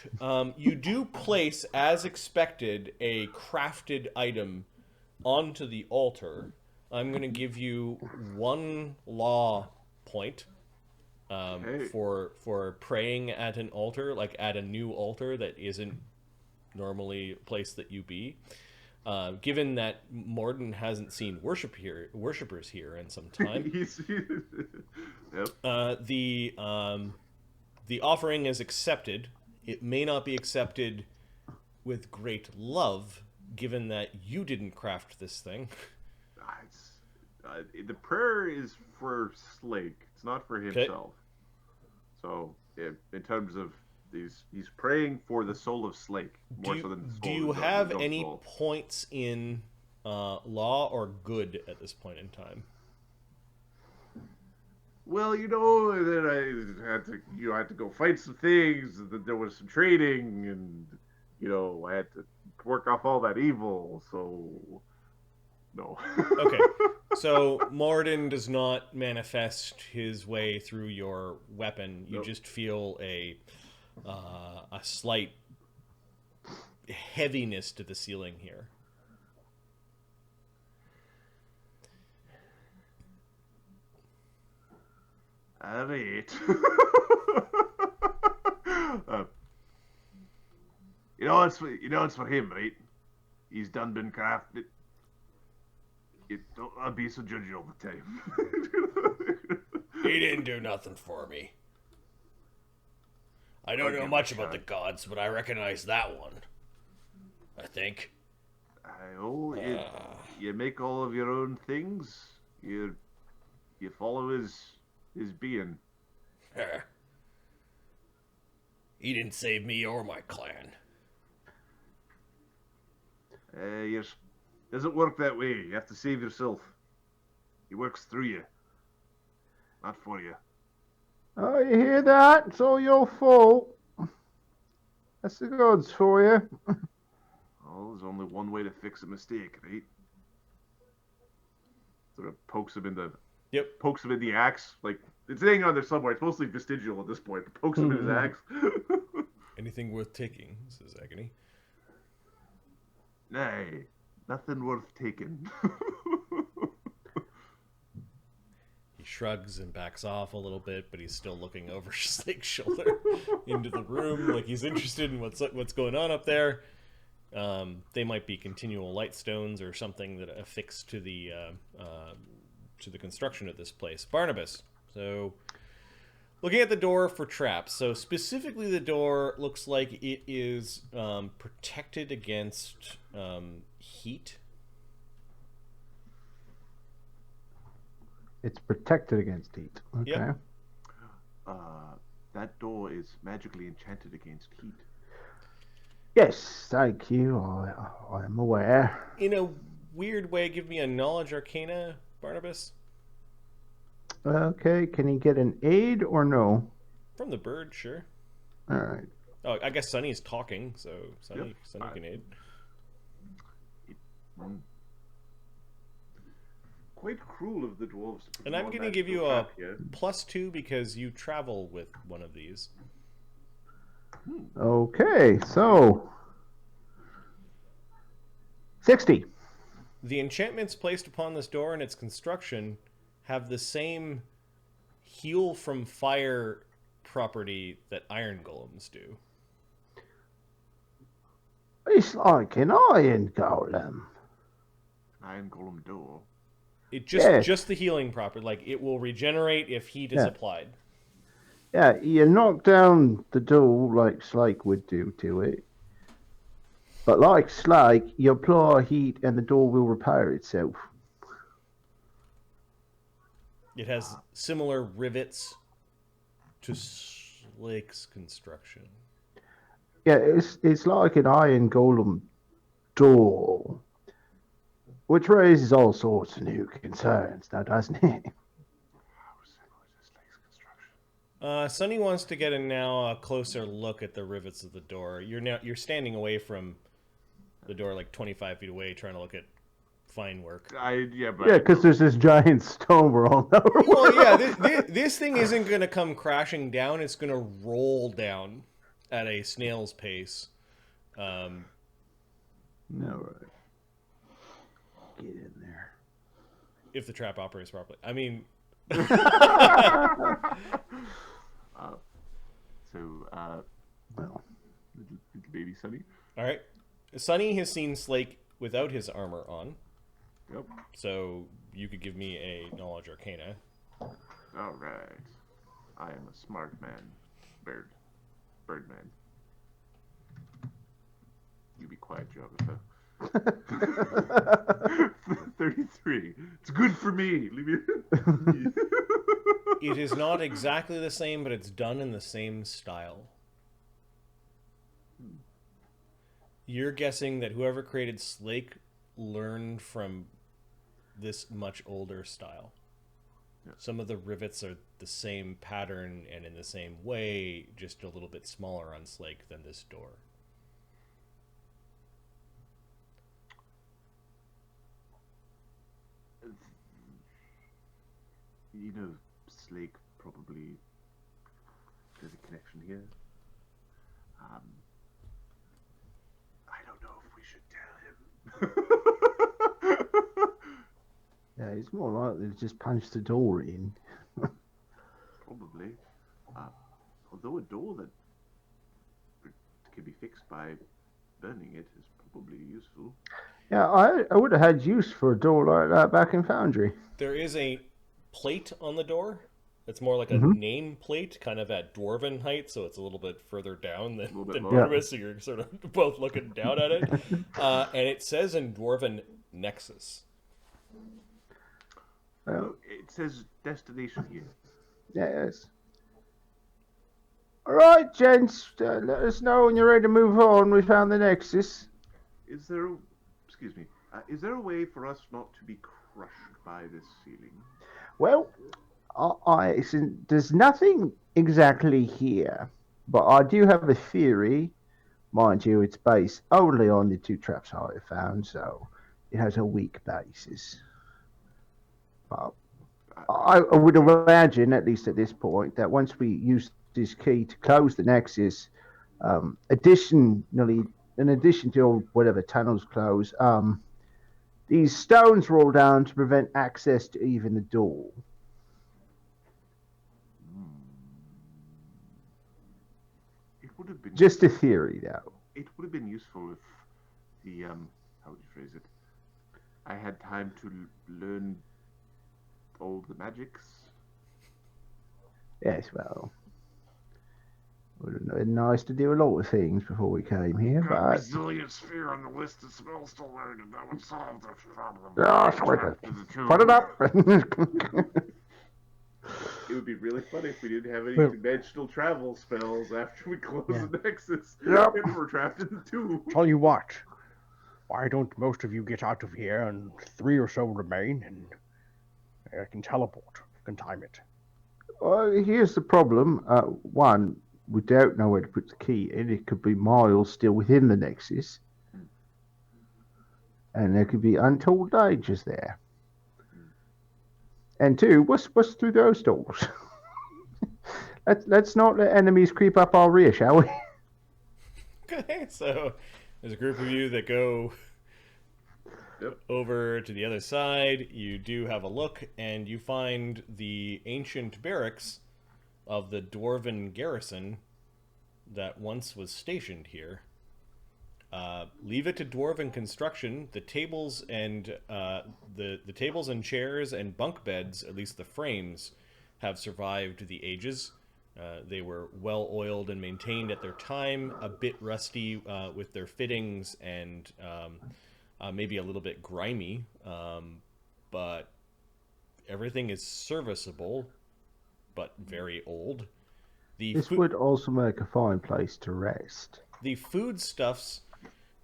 You do place, as expected, a crafted item onto the altar. I'm going to give you 1 law point for praying at an altar, like at a new altar that isn't normally a place that you be. Given that Morden hasn't seen worshippers here in some time, Yep. the offering is accepted. It may not be accepted with great love, given that you didn't craft this thing. The prayer is for Slake. It's not for himself. So, in terms of he's praying for the soul of Slake more so than the soul. Do you have any points in law or good at this point in time? Well, you know, and then I had to go fight some things. And then there was some trading, and I had to work off all that evil. So, no. Okay. So Morden does not manifest his way through your weapon. You Nope. just feel a slight heaviness to the ceiling here. All right. uh, it's for him, right? He's done been crafted. Don't be so judgy all the time. He didn't do nothing for me. I don't know much about the gods, but I recognize that one. I think. You make all of your own things. You follow his being. He didn't save me or my clan. Yes. Doesn't work that way. You have to save yourself. He works through you, not for you. Oh, you hear that? It's all your fault. That's the gods for you. Well, there's only one way to fix a mistake, right? Sort of pokes him in the axe. Like, it's hanging on there somewhere. It's mostly vestigial at this point. But pokes him in his axe. Anything worth taking, says Agony. Nay, nothing worth taking. He shrugs and backs off a little bit, but he's still looking over Snake's shoulder into the room, like he's interested in what's going on up there. They might be continual light stones or something that affix to the construction of this place. Barnabas. So, looking at the door for traps. So specifically, the door looks like it is protected against heat. It's protected against heat. Okay. Yep. That door is magically enchanted against heat. Yes, thank you. I am aware. In a weird way, give me a knowledge arcana, Barnabas. Okay, can he get an aid or no? From the bird, sure. All right. Oh, I guess Sunny's talking, so Sunny Yep. can aid. Quite cruel of the dwarves to put And them I'm on going to that give you little a trap here. +2 because you travel with one of these. Okay, so 60. The enchantments placed upon this door and its construction have the same heal from fire property that iron golems do. It's like an iron golem. Iron golem door. It Yeah. just the healing property, like it will regenerate if heat is Yeah. applied. Yeah, you knock down the door like Slake would do to it. But like Slake, you apply heat and the door will repair itself. It has similar rivets to Slake's construction. Yeah, it's like an iron golem door. Which raises all sorts of new concerns now, doesn't it? How similar is this lake's construction? Sunny wants to get a closer look at the rivets of the door. You're standing away from the door, like 25 feet away, trying to look at fine work. Yeah, because there's this giant stone we're all over. Well, yeah, this thing isn't going to come crashing down. It's going to roll down at a snail's pace. No, right. Get in there. If the trap operates properly. I mean... Well, Little baby Sunny. All right. Sunny has seen Slake without his armor on. Yep. So you could give me a knowledge arcana. All right. I am a smart man. Birdman. You be quiet, Geographer. 33. It's good for me. Leave me. It is not exactly the same, but it's done in the same style. You're guessing that whoever created Slake learned from this much older style. Some of the rivets are the same pattern and in the same way, just a little bit smaller on Slake than this door. You know, Slake probably there's a connection here. I don't know if we should tell him. Yeah, it's more likely to just punch the door in. Probably. Although a door that can be fixed by burning it is probably useful. Yeah, I would have had use for a door like that back in Foundry. There is a plate on the door. It's more like a name plate, kind of at dwarven height, so it's a little bit further down than Barnabas, so you're sort of both looking down at it. And it says in dwarven, Nexus. Well, it says destination here. Yes. All right, gents, let us know when you're ready to move on. We found the Nexus. Is there a way for us not to be crushed by this ceiling? Well, there's nothing exactly here, but I do have a theory. Mind you, it's based only on the two traps I found, so it has a weak basis. But I would imagine, at least at this point, that once we use this key to close the Nexus, additionally, in addition to whatever tunnels close, these stones roll down to prevent access to even the door. It would have been Just a theory, though. It would have been useful if the how would you phrase it? I had time to learn all the magics. Yes, well, would have been nice to do a lot of things before we came here, Got but... resilient sphere on the list of spells to learn, and that would solve the problem. Put it up! It would be really funny if we didn't have any dimensional travel spells after we close the Nexus. Yep. And we're trapped in the tomb. Tell you what, why don't most of you get out of here and 3 or so remain, and I can teleport, can time it. Well, here's the problem. One, we don't know where to put the key in. It could be miles still within the Nexus. And there could be untold dangers there. And two, what's through those doors? Let's not let enemies creep up our rear, shall we? Okay, so there's a group of you that go over to the other side. You do have a look, and you find the ancient barracks of the dwarven garrison that once was stationed here. Leave it to dwarven construction. The tables and the tables and chairs and bunk beds, at least the frames, have survived the ages. They were well oiled and maintained at their time, a bit rusty with their fittings and maybe a little bit grimy, but everything is serviceable, but very old. This would also make a fine place to rest. The foodstuffs,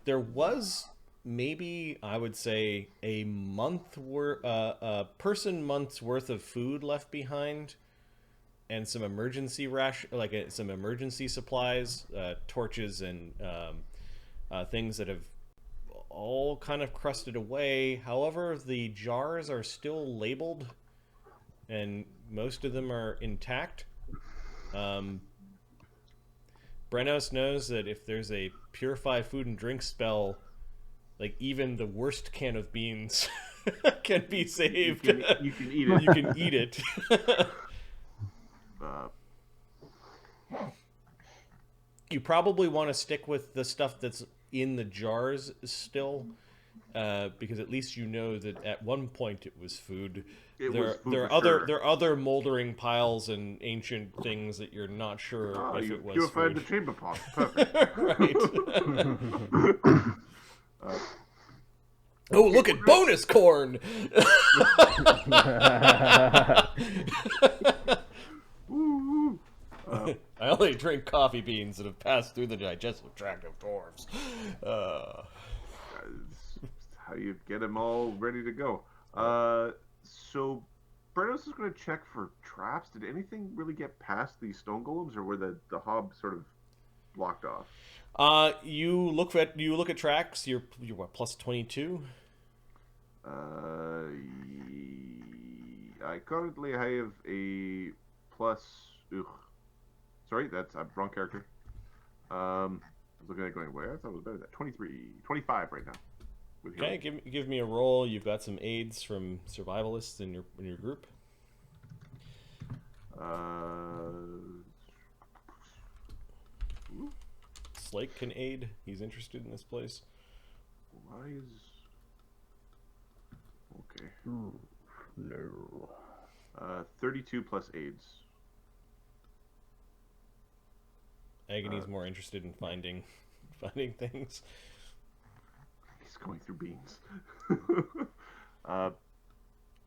there was maybe, I would say, a person month's worth of food left behind, and some emergency some emergency supplies, torches and things that have all kind of crusted away. However, the jars are still labeled, and most of them are intact. Brennos knows that if there's a purify food and drink spell, like even the worst can of beans can be saved. You can eat it. You can eat it. You probably want to stick with the stuff that's in the jars still, because at least you know that at one point it was food. There are other moldering piles and ancient things that you're not sure if it was purified food. the chamber pot. Perfect. Right. Oh, look at bonus corn! I only drink coffee beans that have passed through the digestive tract of dwarves. That's how you get them all ready to go. So Bertos is going to check for traps. Did anything really get past the stone golems, or were the hob sort of blocked off? You look at tracks. You're what, plus 22? I currently have a plus. Ugh. Sorry, that's a wrong character. I was looking at it going, where? I thought it was better than that. 25 right now. With Okay, give me a roll. You've got some aids from survivalists in your group. Slake can aid. He's interested in this place. Why is... Okay. No. 32 plus aids. Agony's more interested in finding things. He's going through beans.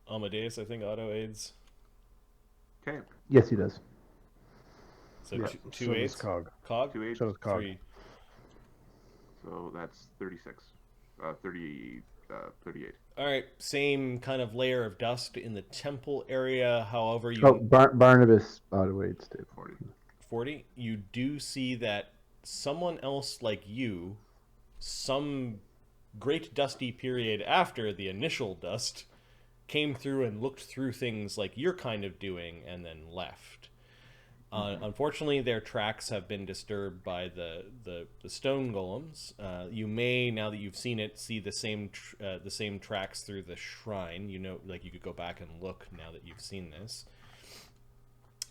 Amadeus, I think, auto aids. Okay. Yes, he does. So Yeah, two so aids. does Cog. Cog. 2 aids. So does Cog. 3. So that's 36. 38. All right, same kind of layer of dust in the temple area. However, you Oh, Barnabas auto-aids too. 40. 40. You do see that someone else like you, some great dusty period after the initial dust, came through and looked through things like you're kind of doing and then left. Unfortunately, their tracks have been disturbed by the stone golems. You may, now that you've seen it, see the same tracks through the shrine. You know, like you could go back and look now that you've seen this.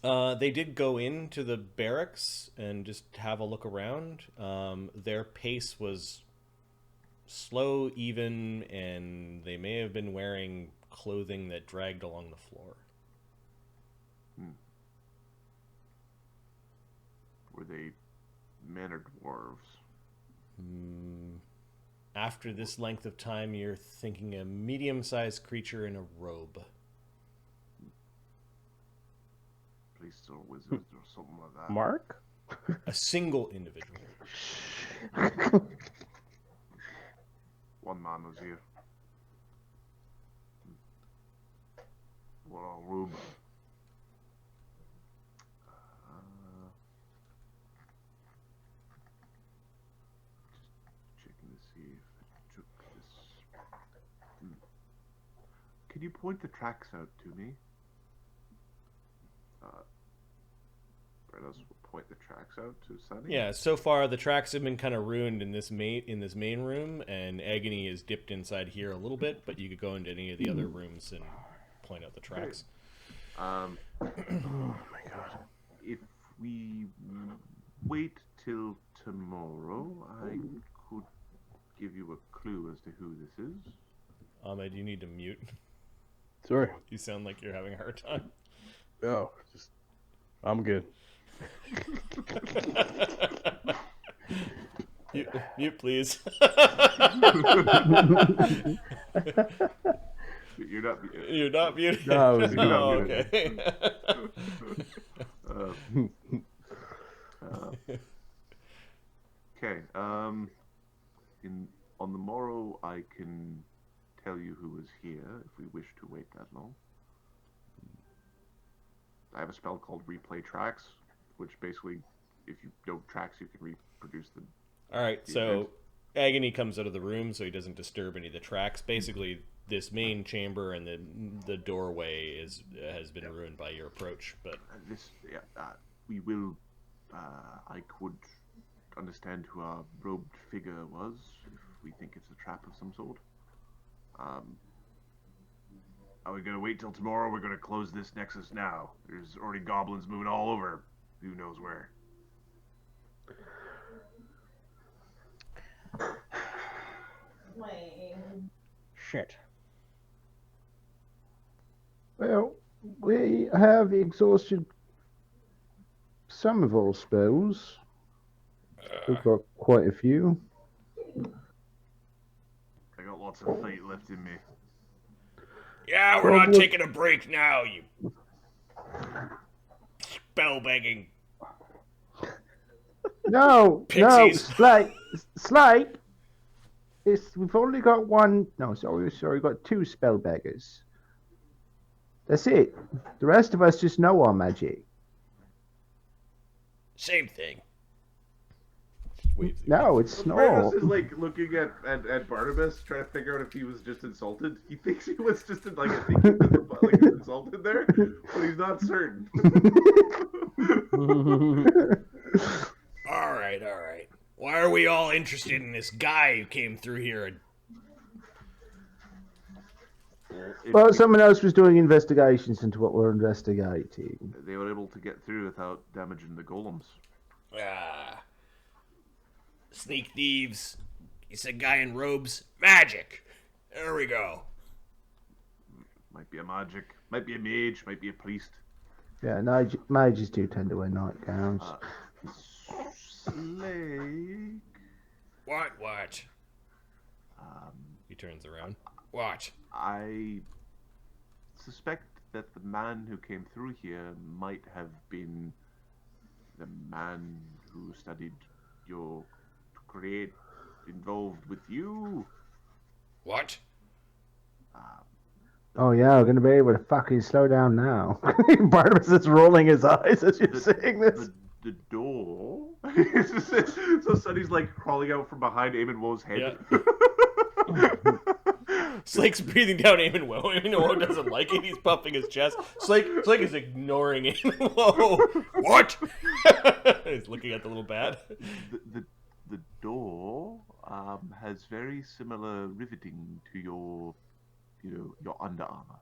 They did go into the barracks and just have a look around. Their pace was slow, even, and they may have been wearing clothing that dragged along the floor. Were they men or dwarves? After this length of time, you're thinking a medium-sized creature in a robe. Priests or wizards or something like that. Mark? A single individual. One man was here. What a room. Just checking to see if it took this. Can you point the tracks out to me? Bredos will point the tracks out to Sunny. Yeah, so far the tracks have been kind of ruined in this main room, and Agony is dipped inside here a little bit, but you could go into any of the other rooms and point out the tracks. Oh my god. If we wait till tomorrow, I could give you a clue as to who this is. Ahmed, you need to mute. Sorry. You sound like you're having a hard time. Oh, I'm good. Mute, please. You're not. You're not muted. No, I was You're not Oh, muted. okay. Okay. On the morrow, I can tell you who is here if we wish to wait that long. I have a spell called Replay Tracks, which basically, if you know tracks, you can reproduce them. All right, The so event. Agony comes out of the room so he doesn't disturb any of the tracks. Basically, this main chamber and the doorway has been ruined by your approach. But We will. I could understand who our robed figure was if we think it's a trap of some sort. Are we gonna wait till tomorrow? Or we're gonna close this Nexus now. There's already goblins moving all over. Who knows where? Shit. Well, we have exhausted some of our spells. We've got quite a few. I got lots of fight left in me. yeah, we're not taking a break now, you spell begging. No, Pixies. Slate. We've only got one. No, sorry, we've got two spellbeggars. That's it. The rest of us just know our magic. Same thing. No, it's Barnabas Snore. is like looking at Barnabas, trying to figure out if he was just insulted. He thinks he was just like I think he was like insulted there, but he's not certain. All right. Why are we all interested in this guy who came through here? Well, someone else was doing investigations into what we're investigating. They were able to get through without damaging the golems. Sneak thieves. You said guy in robes. Magic. There we go. Might be a magic, might be a mage, might be a priest. Yeah, mages do tend to wear nightgowns. Slake. What? He turns around. What? I suspect that the man who came through here might have been the man who studied your create involved with you. What? Oh yeah, we're gonna be able to fucking slow down now. Barnabas is rolling his eyes as you're saying this. The door. So Sonny's like crawling out from behind Eamon Woe's head. Yeah. Slake's breathing down Eamon Woe. Eamon Woe doesn't like it. He's puffing his chest. Slake is ignoring Eamon Woe. What? He's looking at the little bat. The door has very similar riveting to your under armor.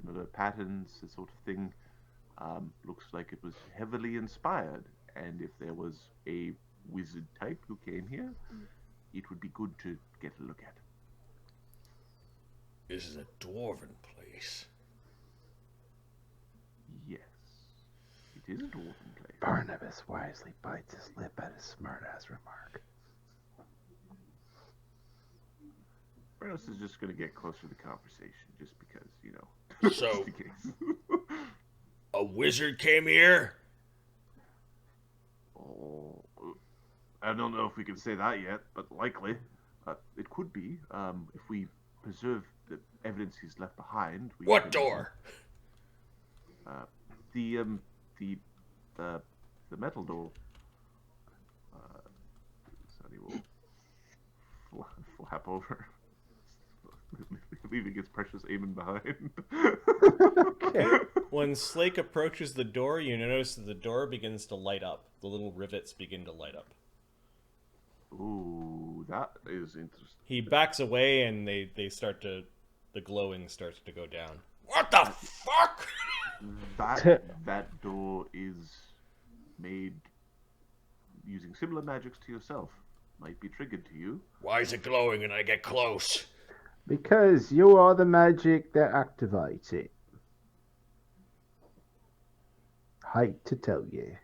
Similar patterns, this sort of thing. Looks like it was heavily inspired, and if there was a wizard type who came here, it would be good to get a look at. This is a dwarven place. Yes, it is a dwarven place. Barnabas wisely bites his lip at his smart-ass remark. Barnabas is just going to get closer to the conversation, just because, So, just in case. a wizard came here? Oh, I don't know if we can say that yet, but likely. It could be. If we preserve the evidence he's left behind. What door? The metal door. Sonny will flap over, leaving his precious Eamon behind. Okay. When Slake approaches the door, you notice that the door begins to light up. The little rivets begin to light up. Ooh, that is interesting. He backs away, and the glowing starts to go down. What the fuck? That door is made using similar magics to yourself. Might be triggered to you. Why is it glowing when I get close? Because you are the magic that activates it. Hate to tell you.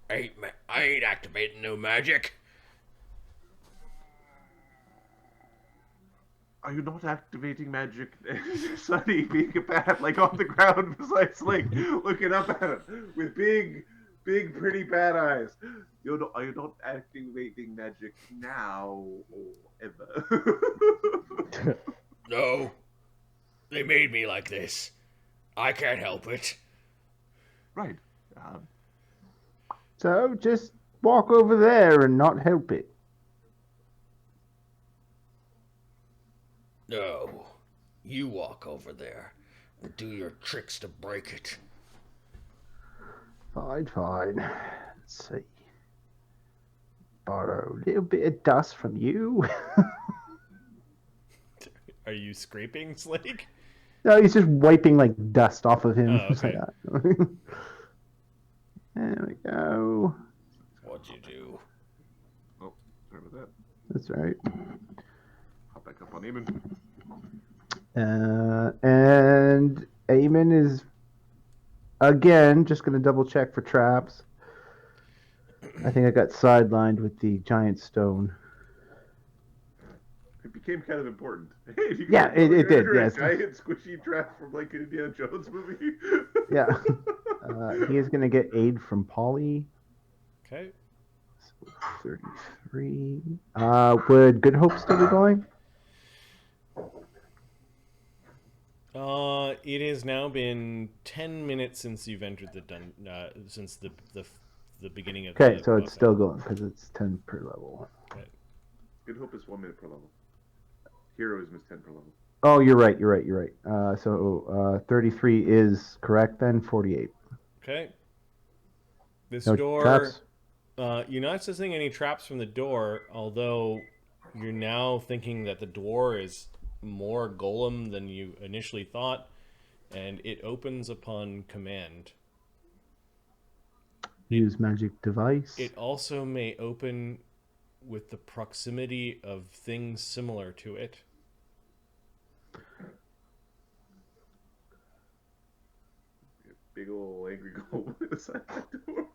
I ain't activating no magic. Are you not activating magic? Sonny being a bat, like on the ground beside Slake, looking up at him with big, pretty bat eyes. Are you not activating magic now or ever? No. They made me like this. I can't help it. Right. So just walk over there and not help it. No. You walk over there and do your tricks to break it. Fine. Let's see. Borrow a little bit of dust from you. Are you scraping, Slake? No, he's just wiping like dust off of him. Oh, Just like okay. that. There we go. What'd you do? Oh, sorry about that. That's right. Hop back up on Eamon. And Eamon is again just going to double check for traps. I think I got sidelined with the giant stone. It became kind of important. Hey, you Yeah, it did, a yes. giant squishy trap from like an Indiana Jones movie. Yeah. He is going to get aid from Polly. Okay. So 33. Would Good Hope still be going? It has now been 10 minutes since you've entered since the beginning of Okay, the so it's boss still going because it's 10 per level. battle. Good Hope is 1 minute per level. Heroism is 10 per level. Oh, you're right. 33 is correct then. 48. Okay. This No door. traps? You're not seeing any traps from the door, although you're now thinking that the door is more golem than you initially thought, and it opens upon command. Use magic device. It also may open with the proximity of things similar to it. Big ol' angry golem inside that door.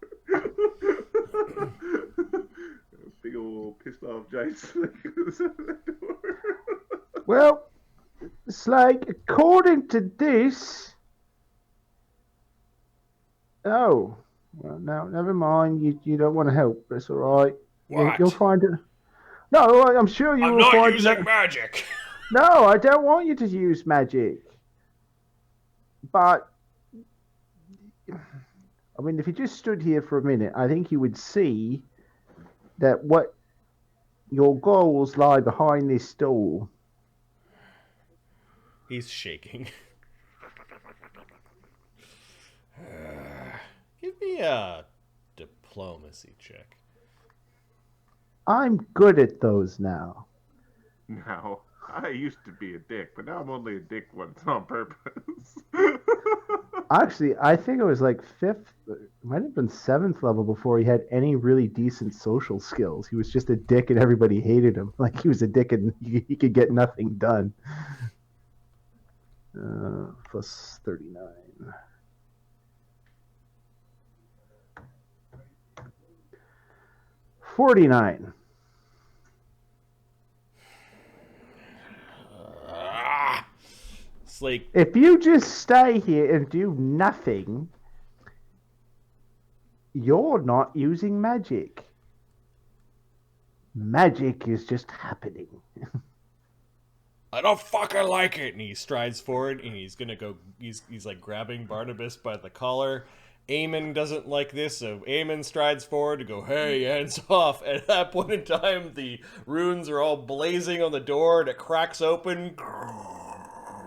Big ol' pissed off giant snake inside that door. Well, it's like, according to this. Oh, well, no, never mind. You don't want to help. It's all right. What? You'll find it. No, I'm sure you will find it. magic. No, I don't want you to use magic. But, I mean, if you just stood here for a minute, I think you would see that what your goals lie behind this door. He's shaking. Give me a diplomacy check. I'm good at those now. Now, I used to be a dick, but now I'm only a dick once on purpose. Actually, I think it was like 5th, it might have been 7th level before he had any really decent social skills. He was just a dick and everybody hated him. Like he was a dick and he could get nothing done. Plus 39. $49. It's like, If you just stay here and do nothing, you're not using magic. Magic is just happening. I don't fucking like it. And he strides forward and he's gonna go. He's like grabbing Barnabas by the collar. Eamon doesn't like this, so Eamon strides forward to go, hey, hands off. At that point in time, the runes are all blazing on the door and it cracks open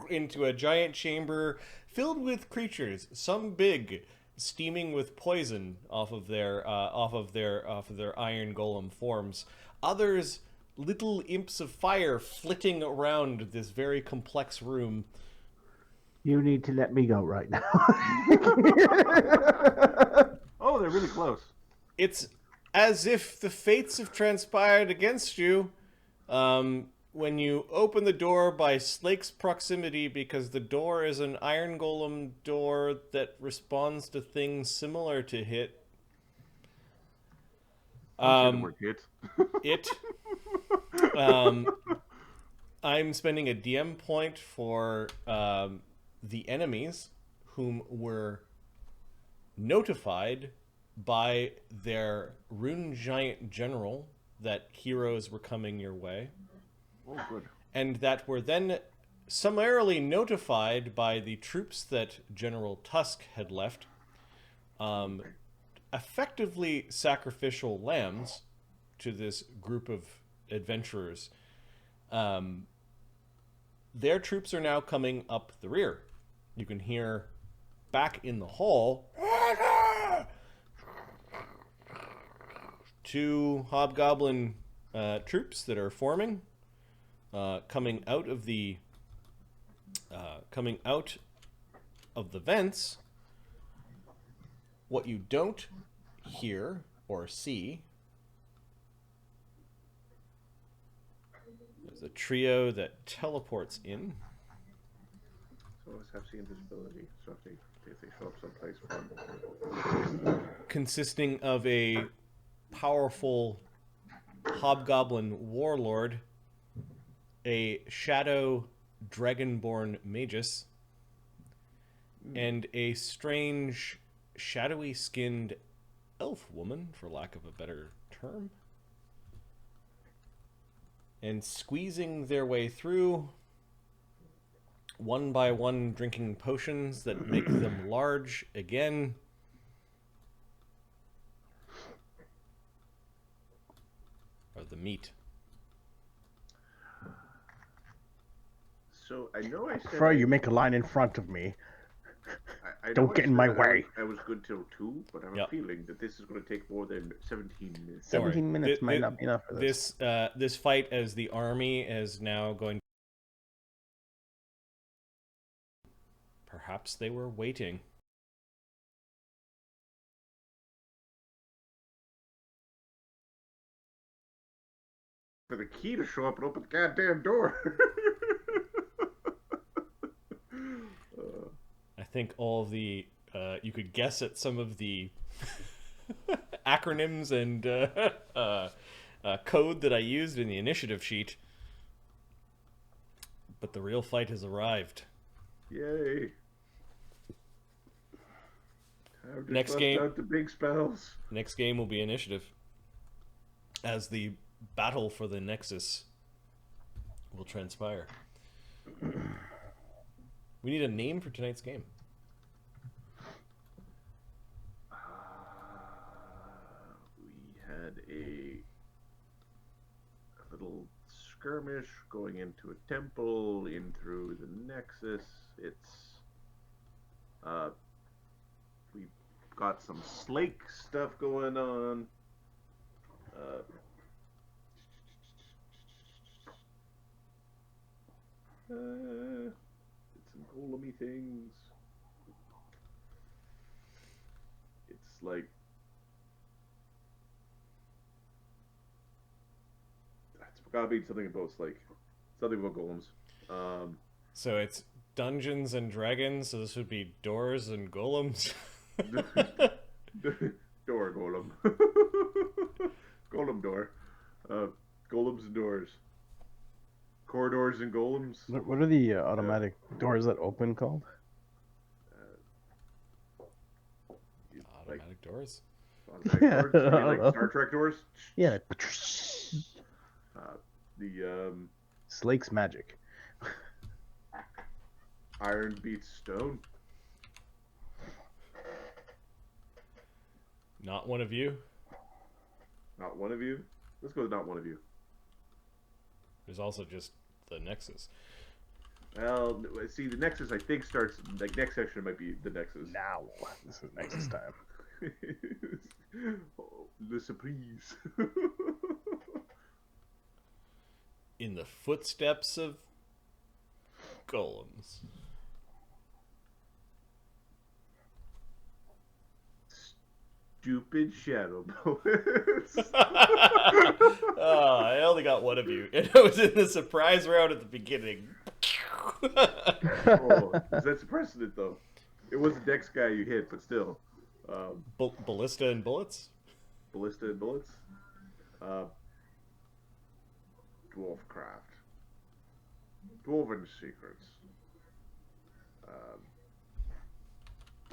into a giant chamber filled with creatures, some big, steaming with poison off of their iron golem forms. Others, little imps of fire flitting around this very complex room. You need to let me go right now. Oh, they're really close. It's as if the fates have transpired against you when you open the door by Slake's proximity, because the door is an iron golem door that responds to things similar to it. Hit. I'm spending a DM point for the enemies whom were notified by their rune giant general that heroes were coming your way. Oh, good. And that were then summarily notified by the troops that General Tusk had left, effectively sacrificial lambs to this group of adventurers. Their troops are now coming up the rear. You can hear back in the hall 2 hobgoblin troops that are forming, coming out of the vents. What you don't hear or see, there's a trio that teleports in, So let's have seen invisibility. So if they show up someplace fun. consisting of a powerful hobgoblin warlord, a shadow dragonborn magus, and a strange shadowy skinned elf woman, for lack of a better term. And squeezing their way through one by one drinking potions that make them large again. Or the meat. So I know I said Fro, you make a line in front of me. I know Don't I get in said my that way. I was good till 2, but I have Yep. a feeling that this is going to take more than 17 minutes. Don't worry. 17 minutes might not be enough for this. This fight, as the army is now going. Perhaps they were waiting. For the key to show up and open the goddamn door. I think all of the you could guess at some of the acronyms and code that I used in the initiative sheet, but the real fight has arrived. Yay. I've just Next left game. out the big spells. Next game will be initiative, as the battle for the Nexus will transpire. We need a name for tonight's game. We had a little skirmish going into a temple, in through the Nexus. We got some Slake stuff going on. Did some golemy things. It's like it's gotta be something about Slake. Something about golems. So it's Dungeons and Dragons, so this would be doors and golems. Door golem. Golem door. Golems and doors. Corridors and golems. What are the automatic doors that open called? Automatic doors. Automatic doors. You mean like Star Trek doors. Yeah. The Slake's magic. iron beats stone. Not one of you. Not one of you. Let's go with not one of you. There's also just the Nexus. Well, see, the Nexus I think starts like next section might be the Nexus. Now. This is Nexus time. Oh, le surprise. In the footsteps of golems. Stupid shadow poets. Oh, I only got one of you. And I was in the surprise round at the beginning. Oh, that's a precedent though. It was the next guy you hit, but still. Ballista and bullets? Ballista and bullets. Dwarfcraft. Dwarven secrets.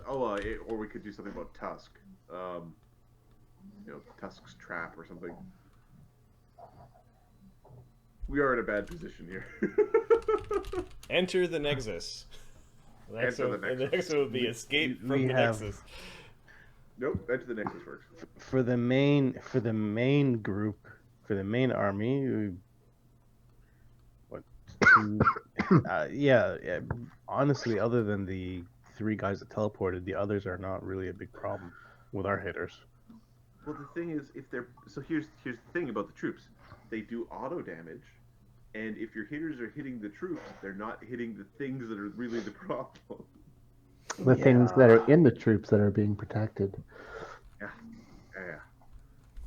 Or we could do something about Tusk. Tusk's trap or something. We are in a bad position here. Enter the Nexus. Enter the Nexus. The next one would be escape from we the have- Nexus. Nope, enter the Nexus works. For the main group, for the main army, yeah. Honestly, other than the 3 guys that teleported, the others are not really a big problem with our hitters. Well, the thing is, here's the thing about the troops. They do auto damage, and if your hitters are hitting the troops, they're not hitting the things that are really the problem. The things that are in the troops that are being protected. Yeah.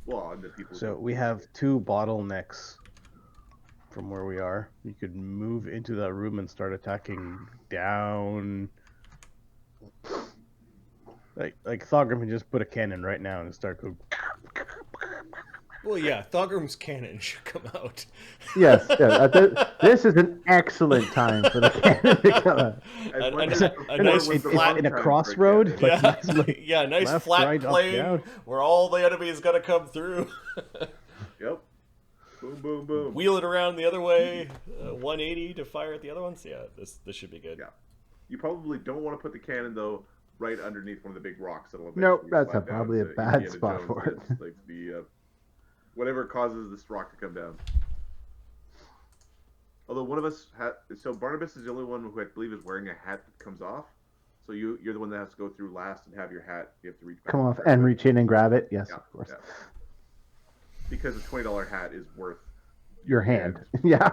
Well, and the people. So we have 2 bottlenecks from where we are. You could move into that room and start attacking down. Like Thogrim can just put a cannon right now and start going. Well, yeah, Thogrim's cannon should come out. Yes, this is an excellent time for the cannon to come out. I a wonder nice- if a before nice was the flat- wrong in a time for crossroad? cannon. Yeah, yeah, nice left, flat right, up, plane down. where all the enemies gotta come through. Yep. Boom, boom, boom. Wheel it around the other way, 180 to fire at the other ones. Yeah, this should be good. Yeah. You probably don't want to put the cannon though right underneath one of the big rocks that'll eventually Nope, that's slide down. probably a The bad Indiana spot Jones for it. is, like the whatever causes this rock to come down. Although one of us so Barnabas is the only one who I believe is wearing a hat that comes off. So you're the one that has to go through last and have your hat. You have to reach back. Come off and reach in and grab it. Yes, Yeah, of course. yeah. Because a $20 hat is worth Your hand. Yeah.